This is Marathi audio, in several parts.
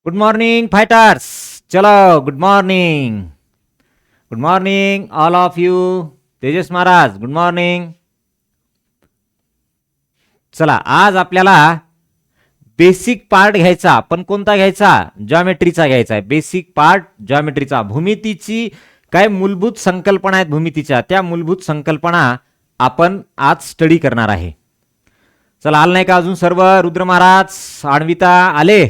Good morning fighters. चलो good morning. Good morning all of you. Tejas Maharaj good morning. चला आज आपल्याला बेसिक पार्ट घ्यायचा, पण कोणता घ्यायचा? जॉमेट्रीचा घ्यायचा आहे. बेसिक पार्ट जॉमेट्रीचा. भूमितीची काय मूलभूत संकल्पना आहेत भूमितीच्या, त्या मूलभूत संकल्पना आपण आज स्टडी करणार आहे. चला आल नाही का अजून सर्व? रुद्र महाराज, आणविता आले?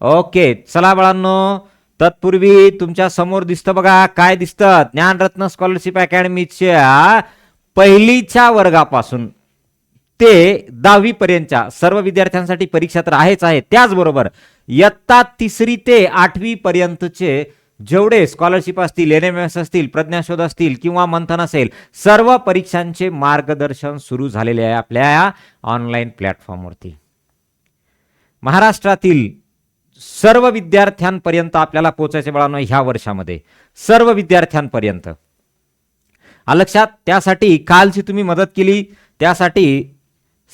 ओके चला बाळांनो, तत्पूर्वी तुमच्या समोर दिसतं बघा, काय दिसतं? ज्ञानरत्न स्कॉलरशिप अकॅडमीच्या पहिलीच्या वर्गापासून ते 10वी पर्यंतच्या सर्व विद्यार्थ्यांसाठी परीक्षा तर आहेच आहे, त्याचबरोबर इयत्ता 3री ते 8वी पर्यंतचे जेवढे स्कॉलरशिप असतील, NMS असतील, प्रज्ञाशोध असतील किंवा मंथन असेल, सर्व परीक्षांचे मार्गदर्शन सुरू झालेले आहे आपल्या ऑनलाईन प्लॅटफॉर्मवरती. महाराष्ट्रातील सर्व विद्यार्थ्यांपर्यंत आपल्याला पोहोचायचे बाळांनो ह्या वर्षामध्ये, सर्व विद्यार्थ्यांपर्यंत. लक्षात, त्यासाठी कालची तुम्ही मदत केली त्यासाठी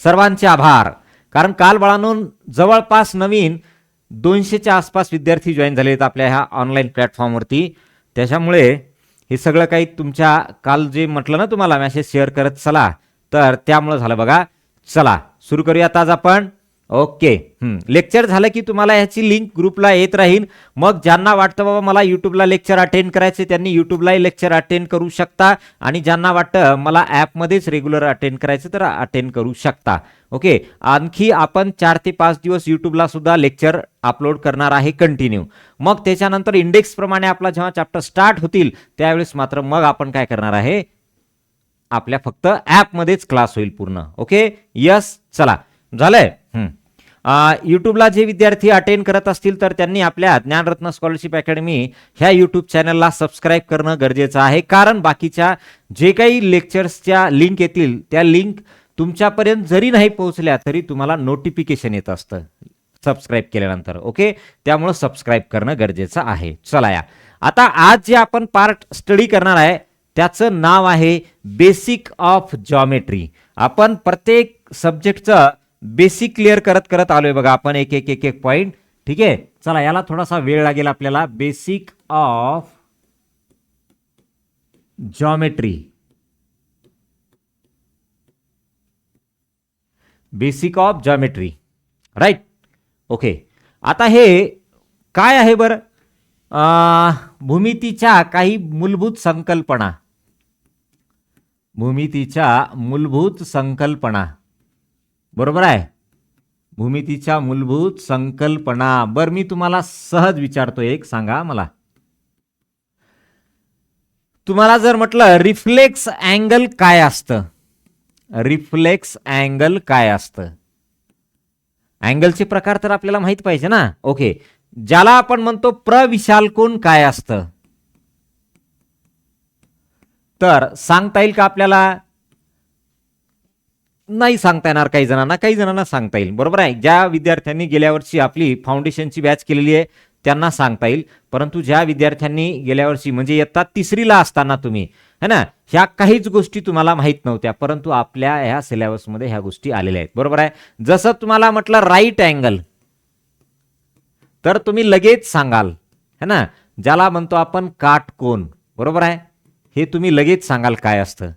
सर्वांचे आभार. कारण काल बाळांनो जवळपास नवीन 200च्या आसपास विद्यार्थी जॉईन झाले आहेत आपल्या ह्या ऑनलाईन प्लॅटफॉर्मवरती. त्याच्यामुळे हे सगळं काही तुमच्या काल जे म्हटलं ना तुम्हाला मेसेज शेअर करत चला, तर त्यामुळे झालं बघा. चला सुरू करूयात आज आपण. ओके, लेक्चर झालं की तुम्हाला ह्याची लिंक ग्रुपला येत राहील. मग ज्यांना वाटतं बाबा मला युट्यूबला लेक्चर अटेंड करायचे त्यांनी युट्यूबलाही लेक्चर अटेंड करू शकता, आणि ज्यांना वाटतं मला ॲपमध्येच रेग्युलर अटेंड करायचं तर अटेंड करू शकता. ओके, आणखी आपण 4 ते 5 दिवस युट्यूबला सुद्धा लेक्चर अपलोड करणार आहे कंटिन्यू. मग त्याच्यानंतर इंडेक्स प्रमाणे आपला जेव्हा चॅप्टर स्टार्ट होतील त्यावेळेस मात्र मग आपण काय करणार आहे, आपल्या फक्त ॲपमध्येच क्लास होईल पूर्ण. Okay, yes. चला झालंय. युट्यूबला जे विद्यार्थी अटेंड करत असतील तर त्यांनी आपल्या ज्ञानरत्न स्कॉलरशिप अकॅडमी ह्या युट्यूब चॅनलला सबस्क्राईब करणं गरजेचं आहे. कारण बाकीच्या जे काही लेक्चर्सच्या लिंक येतील त्या लिंक तुमच्यापर्यंत जरी नाही पोहोचल्या तरी तुम्हाला नोटिफिकेशन येत असतं सबस्क्राईब केल्यानंतर. ओके, त्यामुळं सबस्क्राईब करणं गरजेचं आहे. चला या आता आज जे आपण पार्ट स्टडी करणार आहे त्याचं नाव आहे बेसिक ऑफ जॉमेट्री. आपण प्रत्येक सब्जेक्टचं बेसिक क्लिअर करत करत आलोय बघा आपण, एक एक एक एक पॉइंट. ठीक आहे, चला याला थोडासा वेळ लागेल आपल्याला. Basic of geometry, basic of geometry, right. Okay, आता हे काय आहे बरं? भूमितीच्या काही मूलभूत संकल्पना, भूमितीच्या मूलभूत संकल्पना, बरोबर आहे. भूमितीच्या मूलभूत संकल्पना. बर मी तुम्हाला सहज विचारतो, एक सांगा मला, तुम्हाला जर म्हटलं रिफ्लेक्स अँगल काय असतं? रिफ्लेक्स अँगल काय असतं? अँगलचे प्रकार तर आपल्याला माहित पाहिजे ना. ओके, ज्याला आपण म्हणतो प्रविशालकोन काय असतं? तर सांगता येईल का आपल्याला? नाही सांगता येणार काही जणांना, काही जणांना सांगता येईल. बरोबर आहे. ज्या विद्यार्थ्यांनी गेल्या वर्षी आपली फाउंडेशनची बॅच केलेली आहे त्यांना सांगता येईल, परंतु ज्या विद्यार्थ्यांनी गेल्या वर्षी म्हणजे इयत्ता 3रीला असताना तुम्ही है ना, ह्या काहीच गोष्टी तुम्हाला माहित नव्हत्या, परंतु आपल्या ह्या सिलेबसमध्ये ह्या गोष्टी आलेल्या आहेत. बरोबर आहे. जसं तुम्हाला म्हटलं राईट अँगल, तर तुम्ही लगेच सांगाल है ना, ज्याला म्हणतो आपण काटकोन. बरोबर आहे, हे तुम्ही लगेच सांगाल काय असतं.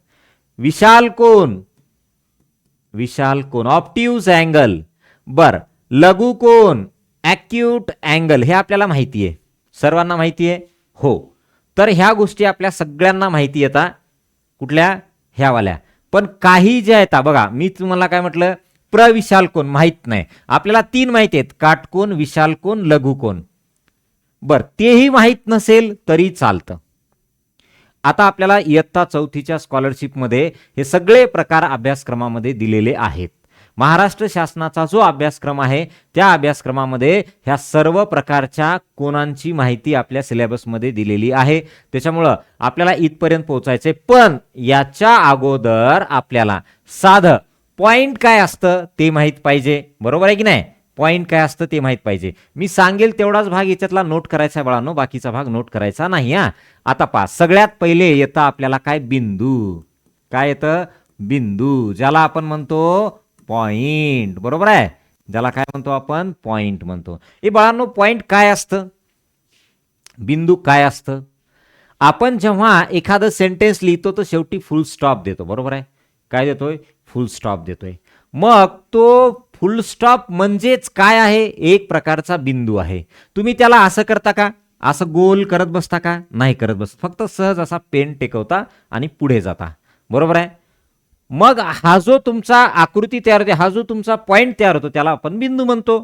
विशाल कोन, विशाल कोन, ऑप्टिव्स अँगल. बर, लघु कोन, ॲक्यूट अँगल, हे आपल्याला माहिती आहे, सर्वांना माहिती आहे. हो, तर ह्या गोष्टी आपल्या सगळ्यांना माहिती येतात. कुठल्या? ह्यावाल्या. पण काही जे आहेत बघा, मी तुम्हाला काय म्हटलं, प्रविशाल कोन माहित नाही आपल्याला. 3 माहिती आहेत, काटकोन, विशाल कोन, लघु कोन. बर, तेही माहित नसेल तरी चालतं. आता आपल्याला इयत्ता 4थीच्या स्कॉलरशिपमध्ये हे सगळे प्रकार अभ्यासक्रमामध्ये दिलेले आहेत. महाराष्ट्र शासनाचा जो अभ्यासक्रम आहे त्या अभ्यासक्रमामध्ये ह्या सर्व प्रकारच्या कोनांची माहिती आपल्या सिलेबसमध्ये दिलेली आहे. त्याच्यामुळं आपल्याला इथपर्यंत पोहोचायचे. पण याच्या अगोदर आपल्याला साधं पॉइंट काय असतं ते माहित पाहिजे. बरोबर आहे की नाही? पॉइंट काय असतं ते माहित पाहिजे. मी सांगेल तेवढाच भाग याच्यातला नोट करायचा बाळांनो, बाकीचा भाग नोट करायचा नाही. आता पहा, सगळ्यात पहिले येतं आपल्याला काय? बिंदू. काय येतं? बिंदू, ज्याला आपण म्हणतो पॉइंट. बरोबर आहे. ज्याला काय म्हणतो आपण पॉइंट म्हणतो. हे बाळांनो पॉइंट काय असतं, बिंदू काय असतं. आपण जेव्हा एखादं सेंटेन्स लिहितो तर शेवटी फुल स्टॉप देतो, बरोबर आहे. काय देतोय, फुल स्टॉप देतोय. मग तो फुल स्टॉप म्हणजेच काय आहे, एक प्रकारचा बिंदू आहे. तुम्ही त्याला असं करता का, असं गोल करत बसता का, नाही करत बस, फक्त सहज असा पेन टेकवता आणि पुढे जाता, बरोबर आहे. मग हा जो तुमचा आकृती तयार होते, हा जो तुमचा पॉइंट तयार होतो त्याला आपण बिंदू म्हणतो,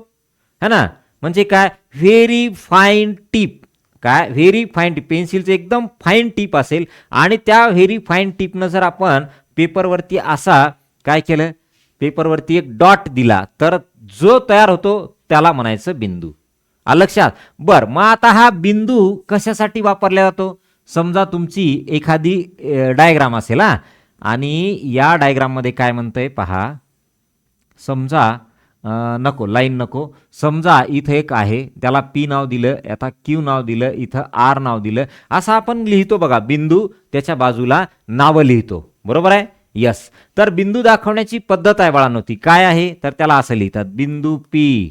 है ना. म्हणजे काय, व्हेरी फाईन टिप, काय व्हेरी फाईन टिप, पेन्सिलचं एकदम फाईन टिप असेल आणि त्या व्हेरी फाईन टिपनं जर आपण पेपरवरती असा काय केलं, पेपरवरती एक डॉट दिला तर जो तयार होतो त्याला म्हणायचं बिंदू. आलं लक्षात. बर, मग आता हा बिंदू कशासाठी वापरला जातो. समजा तुमची एखादी डायग्राम असेल हा, आणि या डायग्राममध्ये काय म्हणतंय पहा, समजा नको लाईन नको, समजा इथं एक आहे त्याला पी नाव दिलं, आता क्यू नाव दिलं, इथं आर नाव दिलं, असं आपण लिहितो बघा बिंदू, त्याच्या बाजूला नावं लिहितो, बरोबर आहे. यस, तर बिंदू दाखवण्याची पद्धत आहे बाळांनो, ती काय आहे तर त्याला असं लिहितात बिंदू पी,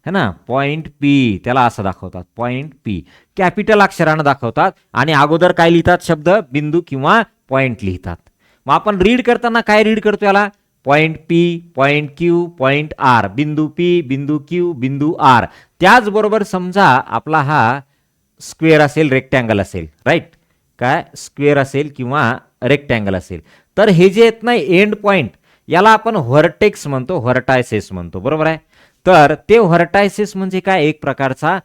है ना, पॉइंट पी, त्याला असं दाखवतात पॉइंट पी, कॅपिटल अक्षरानं दाखवतात आणि अगोदर काय लिहितात शब्द, बिंदू किंवा पॉइंट लिहितात. मग आपण रीड करताना काय रीड करतो याला, point P, point Q, point R, बिंदू पी, बिंदू क्यू, बिंदू आर. त्याचबरोबर समजा आपला हा स्क्वेअर असेल, रेक्टँगल असेल, राईट, काय स्क्वेअर असेल किंवा रेक्टँगल असेल, तर हे जे आहेत ना एंड पॉइंट, याला आपण व्हर्टेक्स म्हणतो, व्हर्टायसेस म्हणतो, बरोबर आहे. तर ते व्हर्टायसेस म्हणजे काय, एक प्रकारचा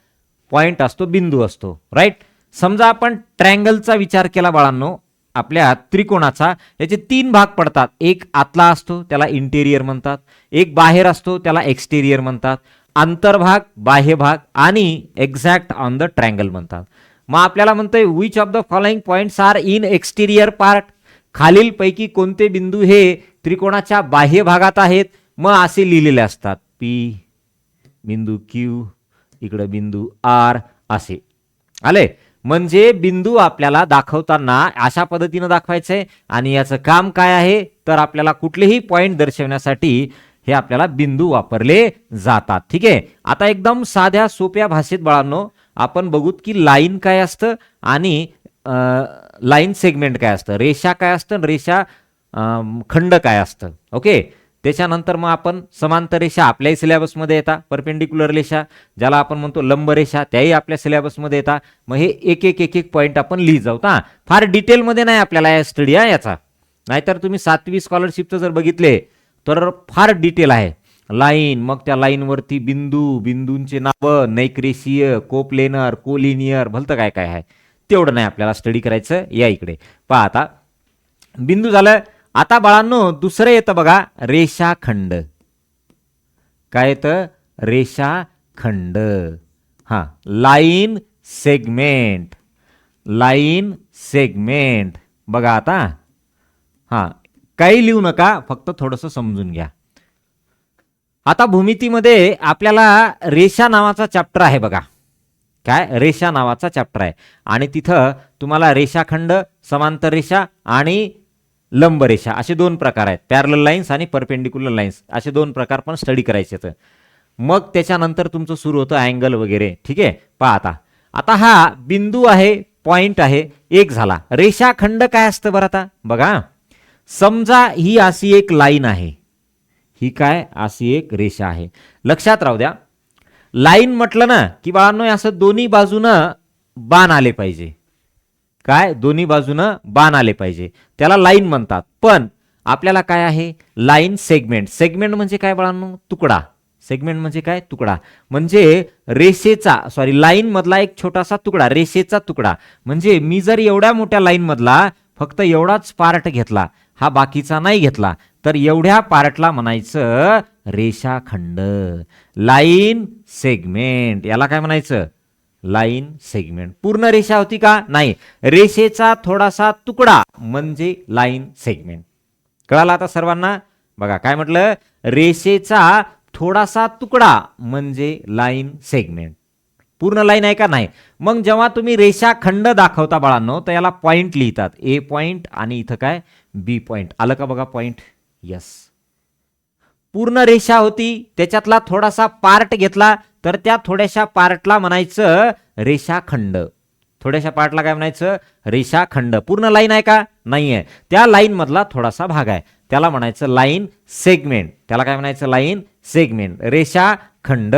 पॉइंट असतो, बिंदू असतो, राईट. समजा आपण ट्रँगलचा विचार केला बाळांनो, आपल्या त्रिकोणाचा, याचे 3 भाग पडतात, एक आतला असतो त्याला इंटेरियर म्हणतात, एक बाहेर असतो त्याला एक्सटेरियर म्हणतात, अंतर्भाग, बाह्य भाग आणि एक्झॅक्ट ऑन द ट्रँगल म्हणतात. मग आपल्याला म्हणतोय which of the following points are in exterior part, खालील पैकी कोणते बिंदू हे त्रिकोणाच्या बाह्य भागात आहेत. मग असे लिहिलेले असतात, पी, बिंदू क्यू, इकडं बिंदू आर, असे आले. म्हणजे बिंदू आपल्याला दाखवताना अशा पद्धतीनं दाखवायचंय आणि याचं काम काय आहे तर आपल्याला कुठलेही पॉइंट दर्शवण्यासाठी हे आपल्याला बिंदू वापरले जातात. ठीक आहे, आता एकदम साध्या सोप्या भाषेत बाळांनो आपण बघूत की लाईन काय असतं आणि लाईन सेगमेंट काय असतं, रेषा काय असतं, रेषा खंड काय असतं. ओके, त्याच्यानंतर मग आपण समांतर रेषा आपल्याही सिलेबसमध्ये येतात, परपेंडिक्युलर रेषा ज्याला आपण म्हणतो लंब रेषा, त्याही आपल्या सिलेबसमध्ये येतात. मग हे एक एक एक एक पॉईंट आपण लिहित जाऊ. फार डिटेलमध्ये नाही आपल्याला स्टडी आहे याचा, नाहीतर तुम्ही 7वी स्कॉलरशिपचं जर बघितले तर फार डिटेल आहे. लाईन, मग त्या लाईनवरती बिंदू, बिंदूंचे नावं, नैकरेषीय, कोप्लेनर, कोलिनियर, भलतं काय काय आहे, तेवढं नाही आपल्याला स्टडी करायचं. या इकडे पहा, आता बिंदू झालं. आता बाळांनो दुसरं येतं बघा, रेषाखंड. काय येतं, रेषाखंड. हा, लाईन सेगमेंट, लाईन सेगमेंट. बघा आता, हा काही लिहू नका, फक्त थोडंसं समजून घ्या. आता भूमितीमध्ये आपल्याला रेषा नावाचा चॅप्टर आहे बघा, काय रेषा नावाचा चॅप्टर आहे आणि तिथं तुम्हाला रेषाखंड, समांतर रेषा आणि लंब रेषा असे 2 प्रकार आहेत, पॅरलल लाईन्स आणि परपेंडिक्युलर लाईन्स, असे 2 प्रकार पण स्टडी करायचे आहेत. मग त्याच्यानंतर तुमचं सुरू होतं अँगल वगैरे. ठीक आहे, पहा आता हा बिंदू आहे, पॉइंट आहे, एक झाला. रेषाखंड काय असतं बरं, आता बघा, समजा ही अशी एक लाईन आहे, ही काय अशी एक रेषा आहे. लक्षात राहू द्या, लाईन म्हटलं ना की बाळांनो असं दोन्ही बाजूनं बाण आले पाहिजे, काय दोन्ही बाजूनं बाण आले पाहिजे, त्याला लाईन म्हणतात. पण आपल्याला काय आहे, लाईन सेगमेंट. सेगमेंट म्हणजे काय बाळांनो, तुकडा. सेगमेंट म्हणजे काय, तुकडा. म्हणजे रेषेचा, सॉरी लाईन मधला एक छोटासा तुकडा, रेषेचा तुकडा. म्हणजे मी जर एवढ्या मोठ्या लाईन मधला फक्त एवढाच पार्ट घेतला, हा बाकीचा नाही घेतला, तर एवढ्या पार्टला म्हणायचं रेषाखंड, लाईन सेगमेंट. याला काय म्हणायचं, लाईन सेगमेंट. पूर्ण रेषा होती का, नाही, रेषेचा थोडासा तुकडा म्हणजे लाईन सेगमेंट. कळाला आता सर्वांना. बघा काय म्हटलं, रेषेचा थोडासा तुकडा म्हणजे लाईन सेगमेंट. पूर्ण लाईन आहे का, नाही. मग जेव्हा तुम्ही रेषाखंड दाखवता बाळांनो तर याला पॉइंट लिहितात, ए पॉइंट आणि इथं काय बी पॉइंट. आलं का बघा पॉइंट, यस. पूर्ण रेषा होती, त्याच्यातला थोडासा पार्ट घेतला तर त्या थोड्याशा पार्टला म्हणायचं रेषाखंड. थोड्याशा पार्टला काय म्हणायचं? रेषाखंड. पूर्ण लाईन आहे का? नाही आहे. त्या लाईन मधला थोडासा भाग आहे, त्याला म्हणायचं लाईन सेगमेंट. त्याला काय म्हणायचं? लाईन सेगमेंट, रेषाखंड.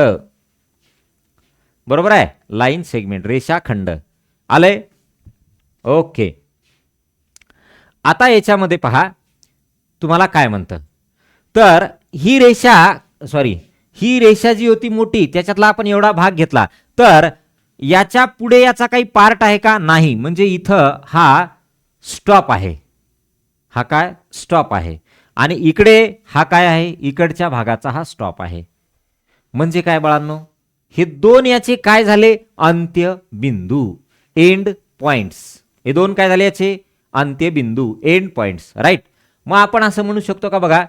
बरोबर आहे? लाईन सेगमेंट, रेषाखंड. आलंय? ओके. आता याच्यामध्ये पहा तुम्हाला काय म्हणतं, तर ही रेषा जी होती मोठी, त्याच्यातला आपण एवढा भाग घेतला, तर याच्या पुढे याचा काही पार्ट आहे का? नाही. म्हणजे इथं हा स्टॉप आहे. हा काय? स्टॉप आहे. आणि इकडे हा काय आहे? इकडच्या भागाचा हा स्टॉप आहे. म्हणजे काय बाळांनो? हे दोन याचे काय झाले? अंत्यबिंदू, एंड पॉइंट्स. हे दोन काय झाले याचे? अंत्यबिंदू, एंड पॉइंट्स. राईट. मग आपण असं म्हणू शकतो का बघा,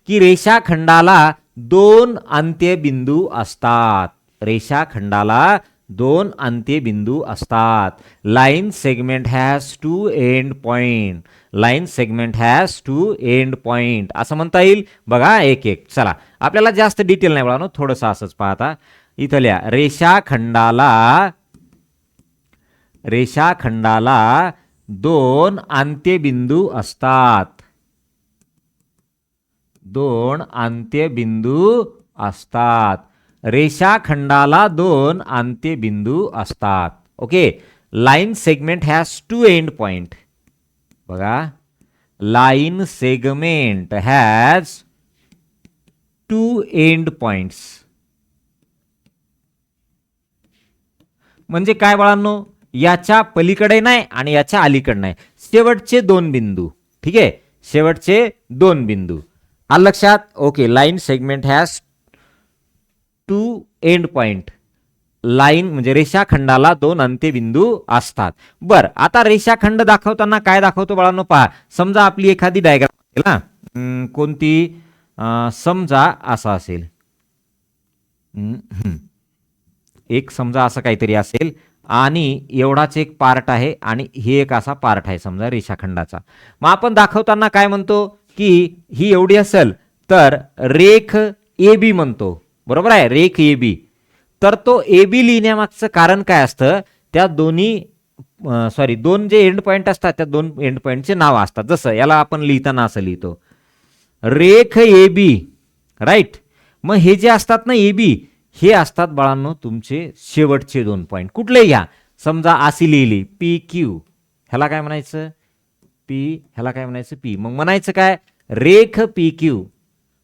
की रेषाखंडाला दोन अंत्यबिंदू असतात. रेषाखंडाला दोन अंत्यबिंदू असतात. Line segment has two end point. Line segment has two end point असं म्हणता येईल. बघा एक एक. चला, आपल्याला जास्त डिटेल नाही बघा, थोडंसं असंच पाहता. इथल्या रेषाखंडाला दोन अंत्यबिंदू असतात. दोन अंत्यबिंदू असतात. रेषाखंडाला दोन अंत्यबिंदू असतात. Okay. Line segment has two end point. बघा, line segment has two end points. म्हणजे काय बाळांनो? याच्या पलीकडे नाही आणि याच्या अलीकडे नाही, शेवटचे दोन बिंदू. ठीक आहे, शेवटचे दोन बिंदू. आलं लक्षात? Okay. Line segment has two end point. Line म्हणजे रेषाखंडाला दोन अंत्यबिंदू असतात. बर, आता रेषाखंड दाखवताना काय दाखवतो बाळांनो? पहा, समजा आपली एखादी डायग्राम असेल ना, कोणती? समजा असा असेल, एक समजा असं काहीतरी असेल आणि एवढाच एक पार्ट आहे आणि हे एक असा पार्ट आहे समजा रेषाखंडाचा. मग आपण दाखवताना काय म्हणतो, की ही एवढी असेल तर रेख ए बी म्हणतो. बरोबर आहे? रेख ए बी. तर तो ए बी लिहिण्यामागचं कारण काय असतं? त्या दोन जे एंड पॉइंट असतात, त्या दोन एंड पॉइंटचे नाव असतात. जसं याला आपण लिहिताना असं लिहितो, रेख ए बी. राईट. मग हे जे असतात ना ए बी, हे असतात बाळांनो तुमचे शेवटचे दोन पॉइंट. कुठले घ्या, समजा अशी लिहिली पी क्यू, ह्याला काय म्हणायचं? पी. ह्याला काय म्हणायचं? पी. मग म्हणायचं काय? रेख पी क्यू.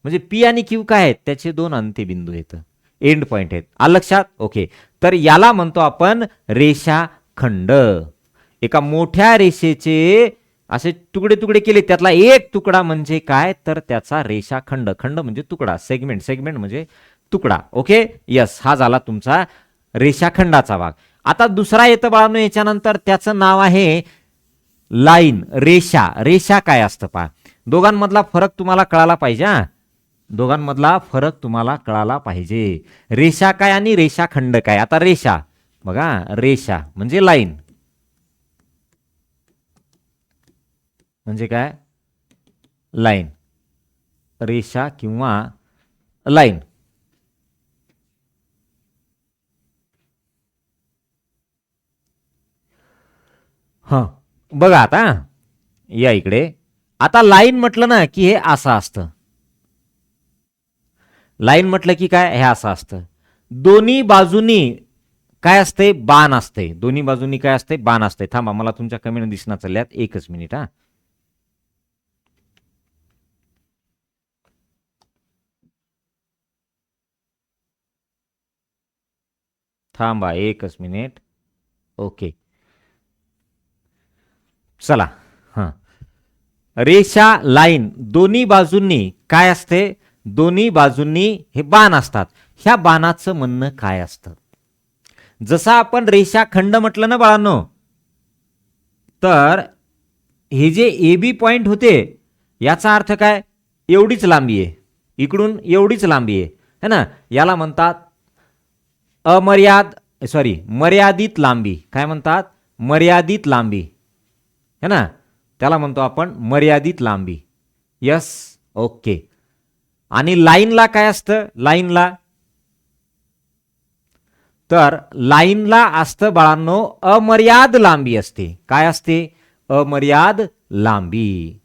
म्हणजे पी आणि क्यू काय आहेत? त्याचे दोन अंत्यबिंदू आहेत, एंड पॉइंट आहेत. आलं लक्षात? ओके. तर याला म्हणतो आपण रेषाखंड. एका मोठ्या रेषेचे असे तुकडे तुकडे केले, त्यातला एक तुकडा म्हणजे काय? तर त्याचा रेषाखंड. खंड म्हणजे तुकडा, सेगमेंट. सेगमेंट म्हणजे तुकडा. ओके. यस, हा झाला तुमचा रेषाखंडाचा भाग. आता दुसरा येतं बाळांनो याच्यानंतर, त्याचं नाव आहे लाईन, रेषा. रेषा काय असतं पहा. दोघांमधला फरक तुम्हाला कळाला पाहिजे. दोघांमधला फरक तुम्हाला कळाला पाहिजे. रेषा काय आणि रेषाखंड काय? आता रेषा बघा, रेषा म्हणजे लाईन. म्हणजे काय? लाईन. रेषा किंवा लाईन. हा, बघा आता या इकडे. आता लाईन म्हटलं ना की हे असं असतं. लाईन म्हटलं की काय? हे असं असतं. दोन्ही बाजूनी काय असते? बाण असते. दोन्ही बाजूनी काय असते? बाण असते. थांबा, मला तुमच्या कमेंट दिसणार चालल्यात, एकच मिनिट. हा, थांबा एकच मिनिट. ओके, चला. हा, रेषा, लाईन, दोन्ही बाजूंनी काय असते? दोन्ही बाजूंनी हे बाण असतात. ह्या बाणाचं म्हणणं काय असतं? जसं आपण रेषाखंड म्हटलं ना बाळांनो, तर हे जे ए बी पॉइंट होते, याचा अर्थ काय? एवढीच लांबी आहे, इकडून एवढीच लांबी आहे, है ना. याला म्हणतात मर्यादित लांबी. काय म्हणतात? मर्यादित लांबी, है ना. त्याला म्हणतो आपण मर्यादित लांबी. Yes, okay. आणि लाईनला काय असतं? लाईनला तर लाईनला असतं बाळांनो अमर्याद लांबी असते. काय असते? अमर्याद लांबी.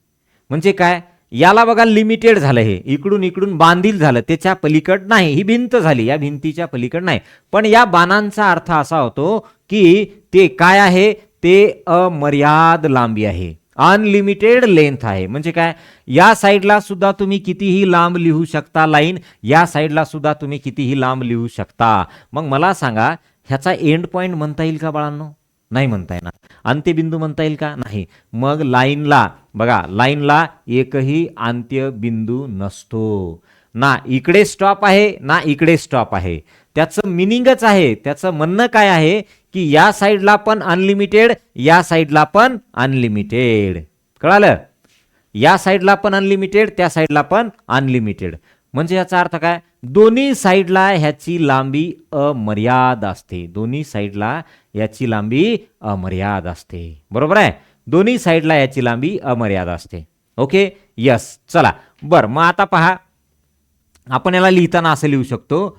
म्हणजे काय? याला बघा लिमिटेड झालं, हे इकडून इकडून बांधील झालं, त्याच्या पलीकड नाही, ही भिंत झाली, या भिंतीच्या पलीकड नाही. पण या बाणांचा अर्थ असा होतो की ते काय आहे? ते अमर्याद लांबी आहे, अनलिमिटेड लेंथ आहे. म्हणजे काय? या साईडला सुद्धा तुम्ही कितीही लांब लिहू शकता लाईन, या साईडला सुद्धा तुम्ही कितीही लांब लिहू शकता. मग मला सांगा, ह्याचा एंड पॉइंट म्हणता येईल का बाळांनो? नाही म्हणता येणार. अंत्यबिंदू म्हणता येईल का? नाही. मग लाईनला बघा, लाईनला एकही अंत्यबिंदू नसतो. ना इकडे स्टॉप आहे ना इकडे स्टॉप आहे. त्याचं मिनिंगच आहे, त्याचं म्हणणं काय आहे की या साईडला पण अनलिमिटेड, या साईडला पण अनलिमिटेड. कळालं? या साईडला पण अनलिमिटेड, त्या साईडला पण अनलिमिटेड. म्हणजे याचा अर्थ काय? दोन्ही साईडला ह्याची लांबी अमर्याद असते. दोन्ही साईडला याची लांबी अमर्याद असते. बरोबर आहे? दोन्ही साईडला याची लांबी अमर्याद असते. Okay, yes. चला बरं, मग आता पहा, आपण याला लिहिताना असं लिहू शकतो.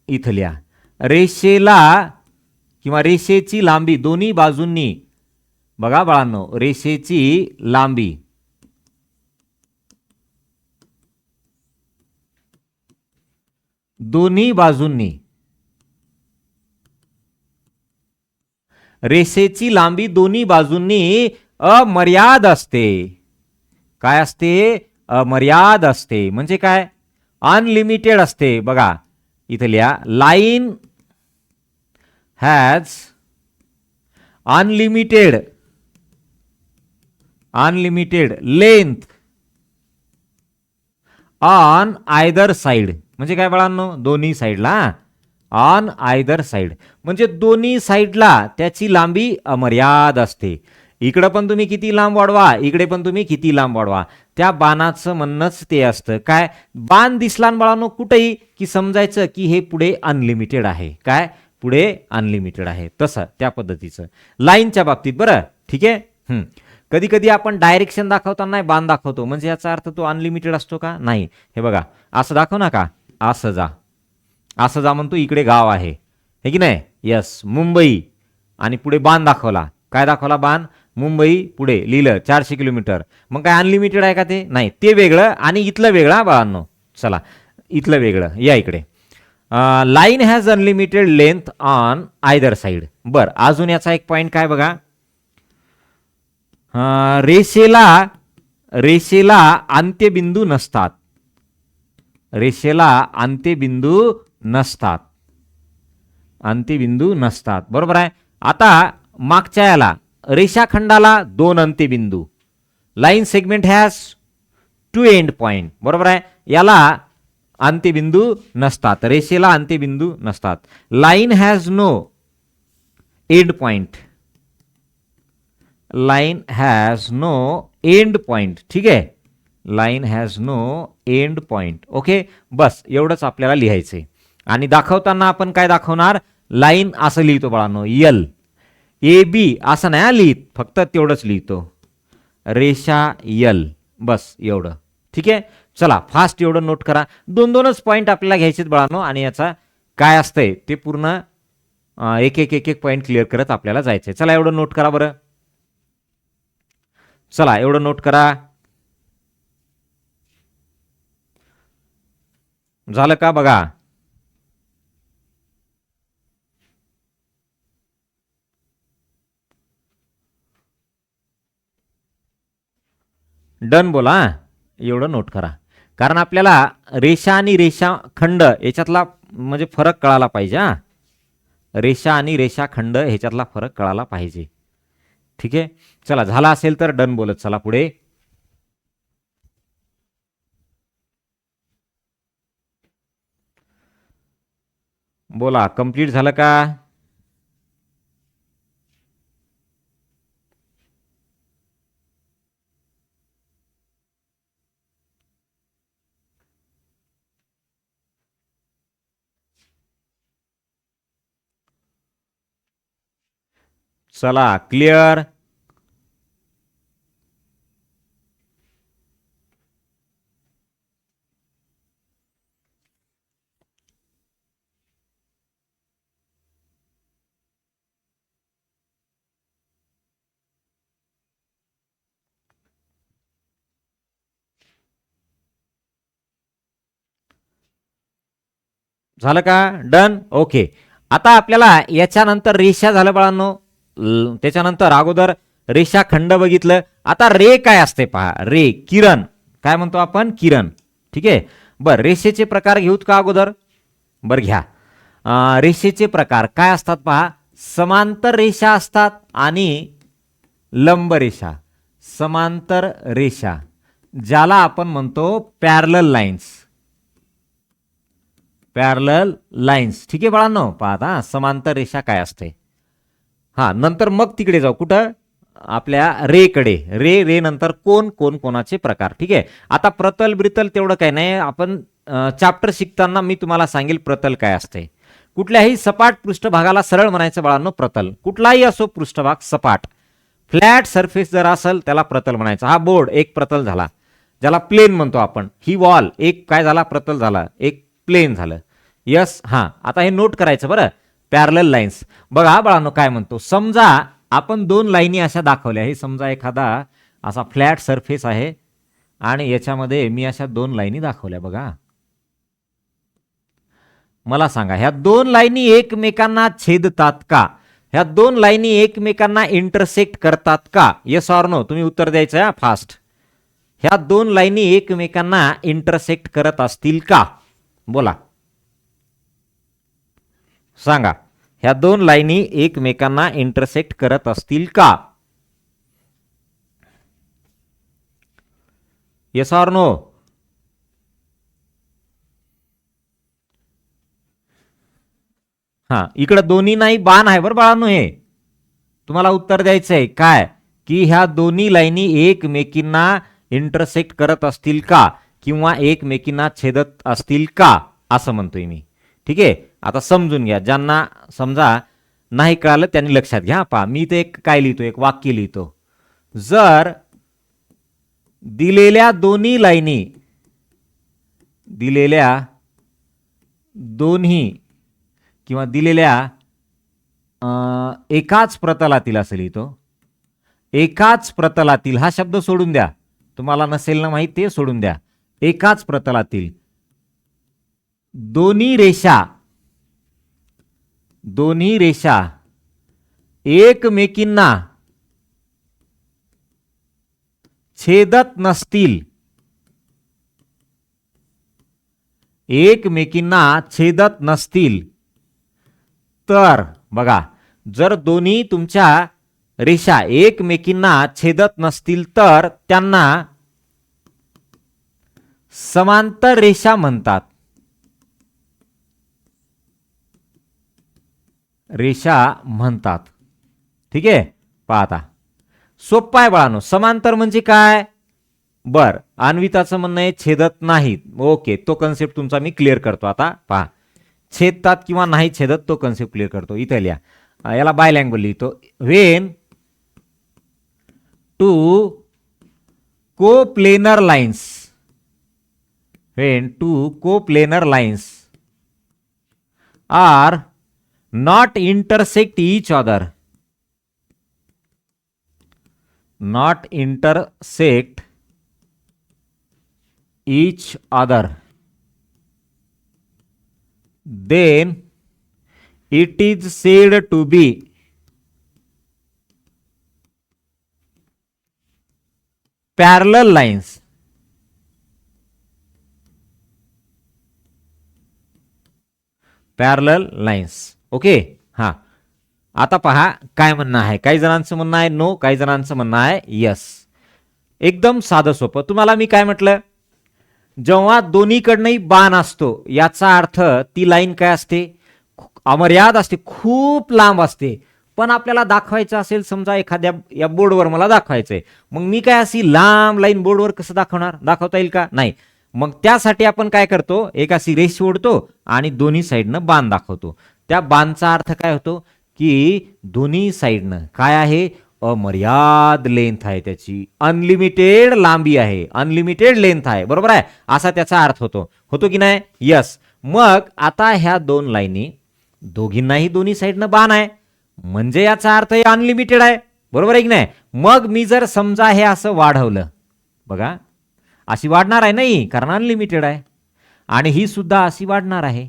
इथं लिहा, रेषेला किंवा रेषेची लांबी दोन्ही बाजूंनी, बघा बाळांनो, रेषेची लांबी दोन्ही बाजूंनी, रेषेची लांबी दोन्ही बाजूंनी अमर्याद असते. काय असते? अमर्याद असते. म्हणजे काय? अनलिमिटेड असते. बघा इथं लिहा, line has unlimited length on either side. म्हणजे काय बाळांनो? दोन्ही साईडला, ऑन आयदर साइड म्हणजे दोन्ही साईडला त्याची लांबी अमर्याद असते. इकडं पण तुम्ही किती लांब वाढवा, इकडे पण तुम्ही किती लांब वाढवा. त्या बाणाचं म्हणणंच ते असतं. काय? बाण दिसला बाळांनो कुठेही की समजायचं की हे पुढे अनलिमिटेड आहे. काय? पुढे अनलिमिटेड आहे. तसं त्या पद्धतीचं लाईनच्या बाबतीत. बरं, ठीक आहे. कधी कधी आपण डायरेक्शन दाखवताना बाण दाखवतो, म्हणजे याचा अर्थ तो अनलिमिटेड असतो का? नाही. हे बघा, असं दाखव ना का, असं जा, असं जा म्हणतो, इकडे गाव आहे, हे की नाही? यस, मुंबई. आणि पुढे बाण दाखवला. काय दाखवला? बाण. मुंबई पुढे लिहिलं 400 किलोमीटर. मग काय अनलिमिटेड आहे का ते? नाही. ते वेगळं आणि इथलं वेगळं बाळांनो. चला, इथलं वेगळं. या इकडे, line has unlimited length on either side. बर, अजून याचा एक पॉइंट काय बघा, रेषेला अंत्यबिंदू नसतात. रेषेला अंत्यबिंदू नसतात. अंत्यबिंदू नसतात. बरोबर आहे. आता मागच्या याला रेषाखंडाला 2 अंत्यबिंदू. Line segment has 2 end point. बरोबर आहे. याला अंत्यबिंदू नसतात. रेषेला अंत्यबिंदू नसतात. Line has no end point. Line has no end point. ठीक आहे. Line has no end point. Okay, बस एवढंच आपल्याला लिहायचंय. आणि दाखवताना आपण काय दाखवणार? लाईन असं लिहितो बाळांनो, यल. ए बी असं नाही लिहित, फक्त तेवढंच लिहितो, रेषा यल. बस एवढं. ठीक आहे. चला फास्ट एवढं नोट करा. 2-2च पॉईंट आपल्याला घ्यायचेत बाळांनो, आणि याचा काय असतंय ते पूर्ण एक एक एक एक पॉईंट क्लिअर करत आपल्याला जायचंय. चला एवढं नोट करा बरं. चला एवढं नोट करा. झालं का? बघा, डन बोला. एवढं नोट करा, कारण आपल्याला रेषा आणि रेषाखंड याच्यातला म्हणजे फरक कळाला पाहिजे. रेषा आणि रेषाखंड ह्याच्यातला फरक कळाला पाहिजे. ठीक आहे. चला, झाला असेल तर डन बोलत चला पुढे. बोला, कंप्लीट झालं का? चला, क्लिअर. झालं का? डन. ओके. आता आपल्याला याच्यानंतर रेषा झालं बाळांनो. त्याच्यानंतर अगोदर रेषाखंड बघितलं. आता रे काय असते पहा. रे किरण काय म्हणतो आपण? किरण. ठीक आहे. बर रेषेचे प्रकार घेऊत का अगोदर? बर घ्या. रेषेचे प्रकार काय असतात पहा. समांतर रेषा असतात आणि लंब रेषा. समांतर रेषा ज्याला आपण म्हणतो पॅरलल लाईन्स. Parallel lines. ठीक आहे बाळांनो. पाहता समांतर रेषा काय असते. हा नंतर मग तिकडे जाऊ. कुठं? आपल्या रेकडे. रे नंतर कोण कोणाचे प्रकार. ठीक आहे. आता प्रतल ब्रितल तेवढं काय नाही. आपण चॅप्टर शिकताना मी तुम्हाला सांगेल प्रतल काय असते. कुठल्याही सपाट पृष्ठभागाला सरळ म्हणायचं बाळांनो प्रतल. कुठलाही असो पृष्ठभाग सपाट. फ्लॅट सरफेस जर असेल त्याला प्रतल म्हणायचं. हा बोर्ड एक प्रतल झाला ज्याला प्लेन म्हणतो आपण. ही वॉल एक काय झाला? प्रतल झाला. एक प्लेन झालं. यस. हां आता हे नोट करायचं बरं. Parallel lines. बघा बाळांनो काय म्हणतो. समजा आपण दोन लाईनी अशा दाखवल्या. हे समजा एखादा असा फ्लॅट सरफेस आहे आणि याच्यामध्ये मी अशा दोन लाईनी दाखवल्या. बघा मला सांगा ह्या दोन लाईनी एकमेकांना छेदतात का? ह्या दोन लाईनी एकमेकांना इंटरसेक्ट करतात का? Yes or no. तुम्ही उत्तर द्यायचं आहे फास्ट. ह्या दोन लाईनी एकमेकांना इंटरसेक्ट करत असतील का? बोला सांगा. ह्या दोन लाईनी एकमेकांना इंटरसेक्ट करत असतील का? Yes or no. हा इकडं दोन्ही नाही बाण आहे बरं बाळांनो. हे तुम्हाला उत्तर द्यायचंय काय की ह्या दोन्ही लाईनी एकमेकींना इंटरसेक्ट करत असतील का किंवा एकमेकींना छेदत असतील का असं म्हणतोय मी. ठीक आहे. आता समजून घ्या. ज्यांना समजा नाही कळालं त्यांनी लक्षात घ्या. पहा मी ते एक काय लिहितो. एक वाक्य लिहितो. जर दिलेल्या दोन्ही किंवा दिलेल्या एकाच प्रतलातील असं लिहितो. एकाच प्रतलातील हा शब्द सोडून द्या. तुम्हाला नसेल ना माहिती ते सोडून द्या. एकाच प्रतलातील दोन्ही रेषा एकमेकींना छेदत नसतील. तर बघा जर दोन्ही तुमच्या रेषा एकमेकींना छेदत नसतील तर त्यांना समांतर रेषा म्हणतात. ठीक आहे. पाहता सोप्पा आहे बाळांनो. समांतर म्हणजे काय? बर अन्विताचं म्हणणं आहे छेदत नाहीत. ओके तो कन्सेप्ट तुमचा मी क्लिअर करतो. आता पहा छेदतात किंवा नाही छेदत तो कन्सेप्ट क्लिअर करतो. इथे लिहा. याला बाय लँग्वेज लिहितो. When two coplanar lines are not intersect each other, then it is said to be parallel lines. Okay. हा आता पहा काय म्हणणं आहे. काही जणांचं म्हणणं आहे नो, काही जणांचं म्हणणं आहे यस. एकदम साधं सोपं. तुम्हाला मी काय म्हटलं. जेव्हा दोन्हीकडनंही बाण असतो याचा अर्थ ती लाईन काय असते? अमर्याद असते. खूप लांब असते. पण आपल्याला दाखवायचं असेल समजा एखाद्या या बोर्डवर मला दाखवायचंय. मग मी काय अशी लांब लाईन बोर्डवर कसं दाखवणार? दाखवता येईल का? नाही. मग त्यासाठी आपण काय करतो. एक अशी रेष ओढतो आणि दोन्ही साईडनं बाण दाखवतो. त्या बाणचा अर्थ काय होतो की दोन्ही साईडनं काय आहे? अमर्याद लेंथ आहे त्याची. अनलिमिटेड लांबी आहे. अनलिमिटेड लेंथ आहे. बरोबर आहे. असा त्याचा अर्थ होतो की नाही? यस. मग आता ह्या दोन लाईनी दोघींनाही दोन्ही साईडनं बाण आहे म्हणजे याचा अर्थ अनलिमिटेड आहे. बरोबर आहे की नाही? मग मी जर समजा हे असं वाढवलं. बघा अशी वाढणार आहे नाही कारण अनलिमिटेड आहे. आणि ही सुद्धा अशी वाढणार आहे.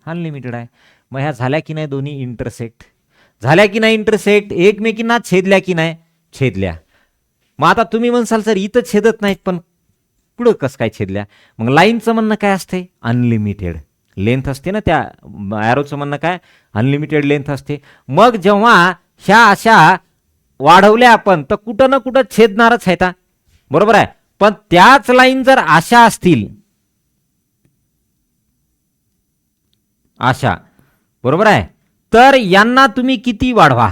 अनलिमिटेड आहे. मग ह्या झाल्या की नाही दोन्ही इंटरसेक्ट? झाल्या की नाही इंटरसेक्ट? एकमेकींना छेदल्या की नाही? छेदल्या. मग आता तुम्ही म्हणसाल सर इथं छेदत नाहीत पण पुढं कसं काय छेदल्या? मग लाईनचं म्हणणं काय असते? अनलिमिटेड लेंथ असते ना, त्या ॲरोचं म्हणणं काय? अनलिमिटेड लेंथ असते. मग जेव्हा ह्या अशा वाढवल्या आपण तर कुठं ना कुठं छेदणारच आहेत, बरोबर आहे. पण त्याच लाईन जर अशा असतील, अशा, बरोबर आहे, तर यांना तुम्ही किती वाढवा,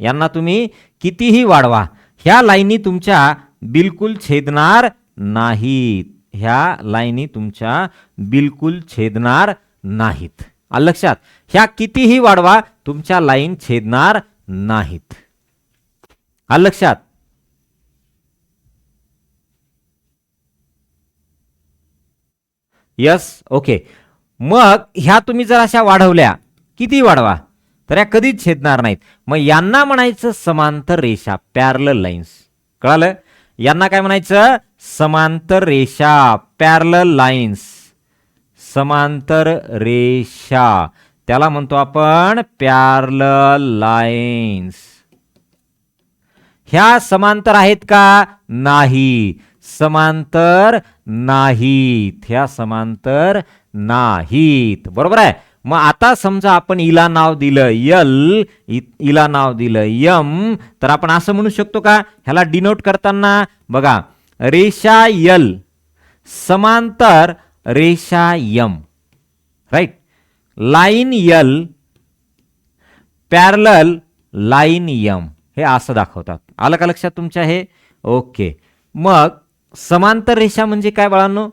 यांना तुम्ही कितीही वाढवा, ह्या लाईनी तुमच्या बिलकुल छेदणार नाहीत. ह्या लाईनी तुमच्या बिलकुल छेदणार नाहीत. आलं लक्षात? ह्या कितीही वाढवा तुमच्या लाईन छेदणार नाहीत. आलं लक्षात? Yes, okay. मग ह्या तुम्ही जर अशा वाढवल्या, किती वाढवा, तर या कधीच छेदणार नाहीत. मग यांना म्हणायचं समांतर रेषा, पॅरलल लाईन्स. कळालं? यांना काय म्हणायचं? समांतर रेषा, पॅरलल लाईन्स. समांतर रेषा, त्याला म्हणतो आपण पॅरलल लाईन्स. ह्या समांतर आहेत का? नाही, समांतर नाहीत. ह्या समांतर नाहीत, बरोबर आहे. मग आता समजा आपण इला नाव दिलं यल, इला नाव दिलं यम, तर आपण असं म्हणू शकतो का ह्याला डिनोट करताना? बघा, रेषा यल समांतर रेषा M, right. Line L parallel line M, हे असं दाखवतात. आलं का लक्षात तुमच्या हे? ओके. मग समांतर रेषा म्हणजे काय बाळांनो?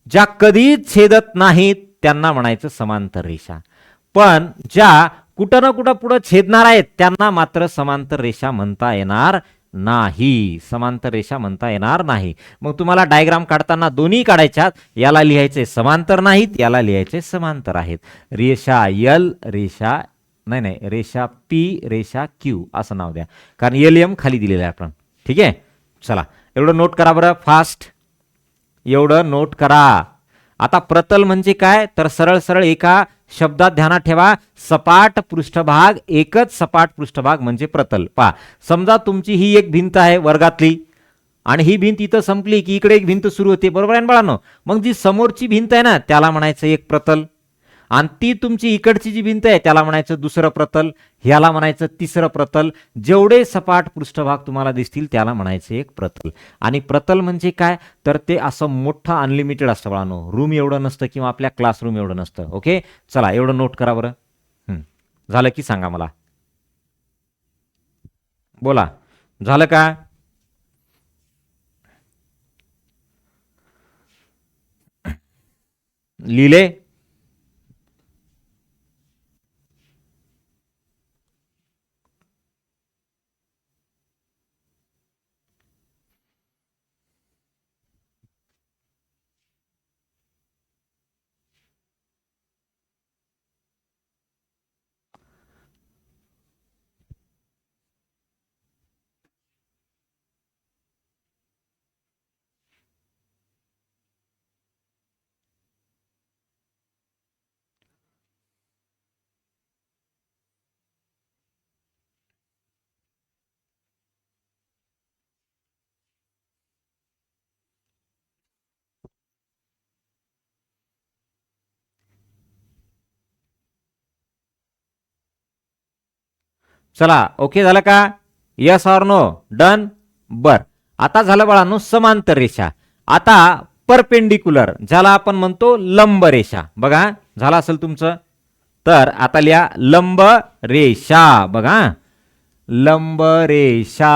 ज्या कधीच छेदत नाहीत त्यांना म्हणायचं समांतर रेषा. पण ज्या कुठं ना कुठं पुढं छेदणार आहेत त्यांना मात्र समांतर रेषा म्हणता येणार नाही. समांतर रेषा म्हणता येणार नाही. मग तुम्हाला डायग्राम काढताना दोन्ही काढायच्यात. याला लिहायचे समांतर नाहीत, याला लिहायचे समांतर आहेत. रेषा यल, रेषा नाही, रेषा पी, रेषा क्यू असं नाव द्या, कारण एल एम खाली दिलेलं आहे आपण. ठीक आहे, चला एवढं नोट करा बरं फास्ट, एवढं नोट करा. आता प्रतल म्हणजे काय? तर सरळ सरळ एका शब्दात ध्यानात ठेवा, सपाट पृष्ठभाग. एकच सपाट पृष्ठभाग म्हणजे प्रतल. पहा, समजा तुमची ही एक भिंत आहे वर्गातली, आणि ही भिंत इथं संपली की इकडे एक भिंत सुरू होते, बरोबर आहे ना बाळांनो? मग जी समोरची भिंत आहे ना त्याला म्हणायचं एक प्रतल, आणि ती तुमची इकडची जी भिंत आहे त्याला म्हणायचं दुसरं प्रतल, ह्याला म्हणायचं तिसरं प्रतल. जेवढे सपाट पृष्ठभाग तुम्हाला दिसतील त्याला म्हणायचं एक प्रतल. आणि प्रतल म्हणजे काय? तर ते असं मोठं अनलिमिटेड असतं बाळांनो, रूम एवढं नसतं किंवा आपल्या क्लासरूम एवढं नसतं. ओके, चला एवढं नोट करा बरं. झालं की सांगा मला, बोला, झालं का? लिहिले? चला, ओके झालं का? Yes or no? डन. बर, आता झालं बाळांनो समांतर रेषा. आता परपेंडिक्युलर, ज्याला आपण म्हणतो लंब रेषा. बघा, झालं असेल तुमचं. तर आता लिहा लंब रेषा. बघा, लंब रेषा,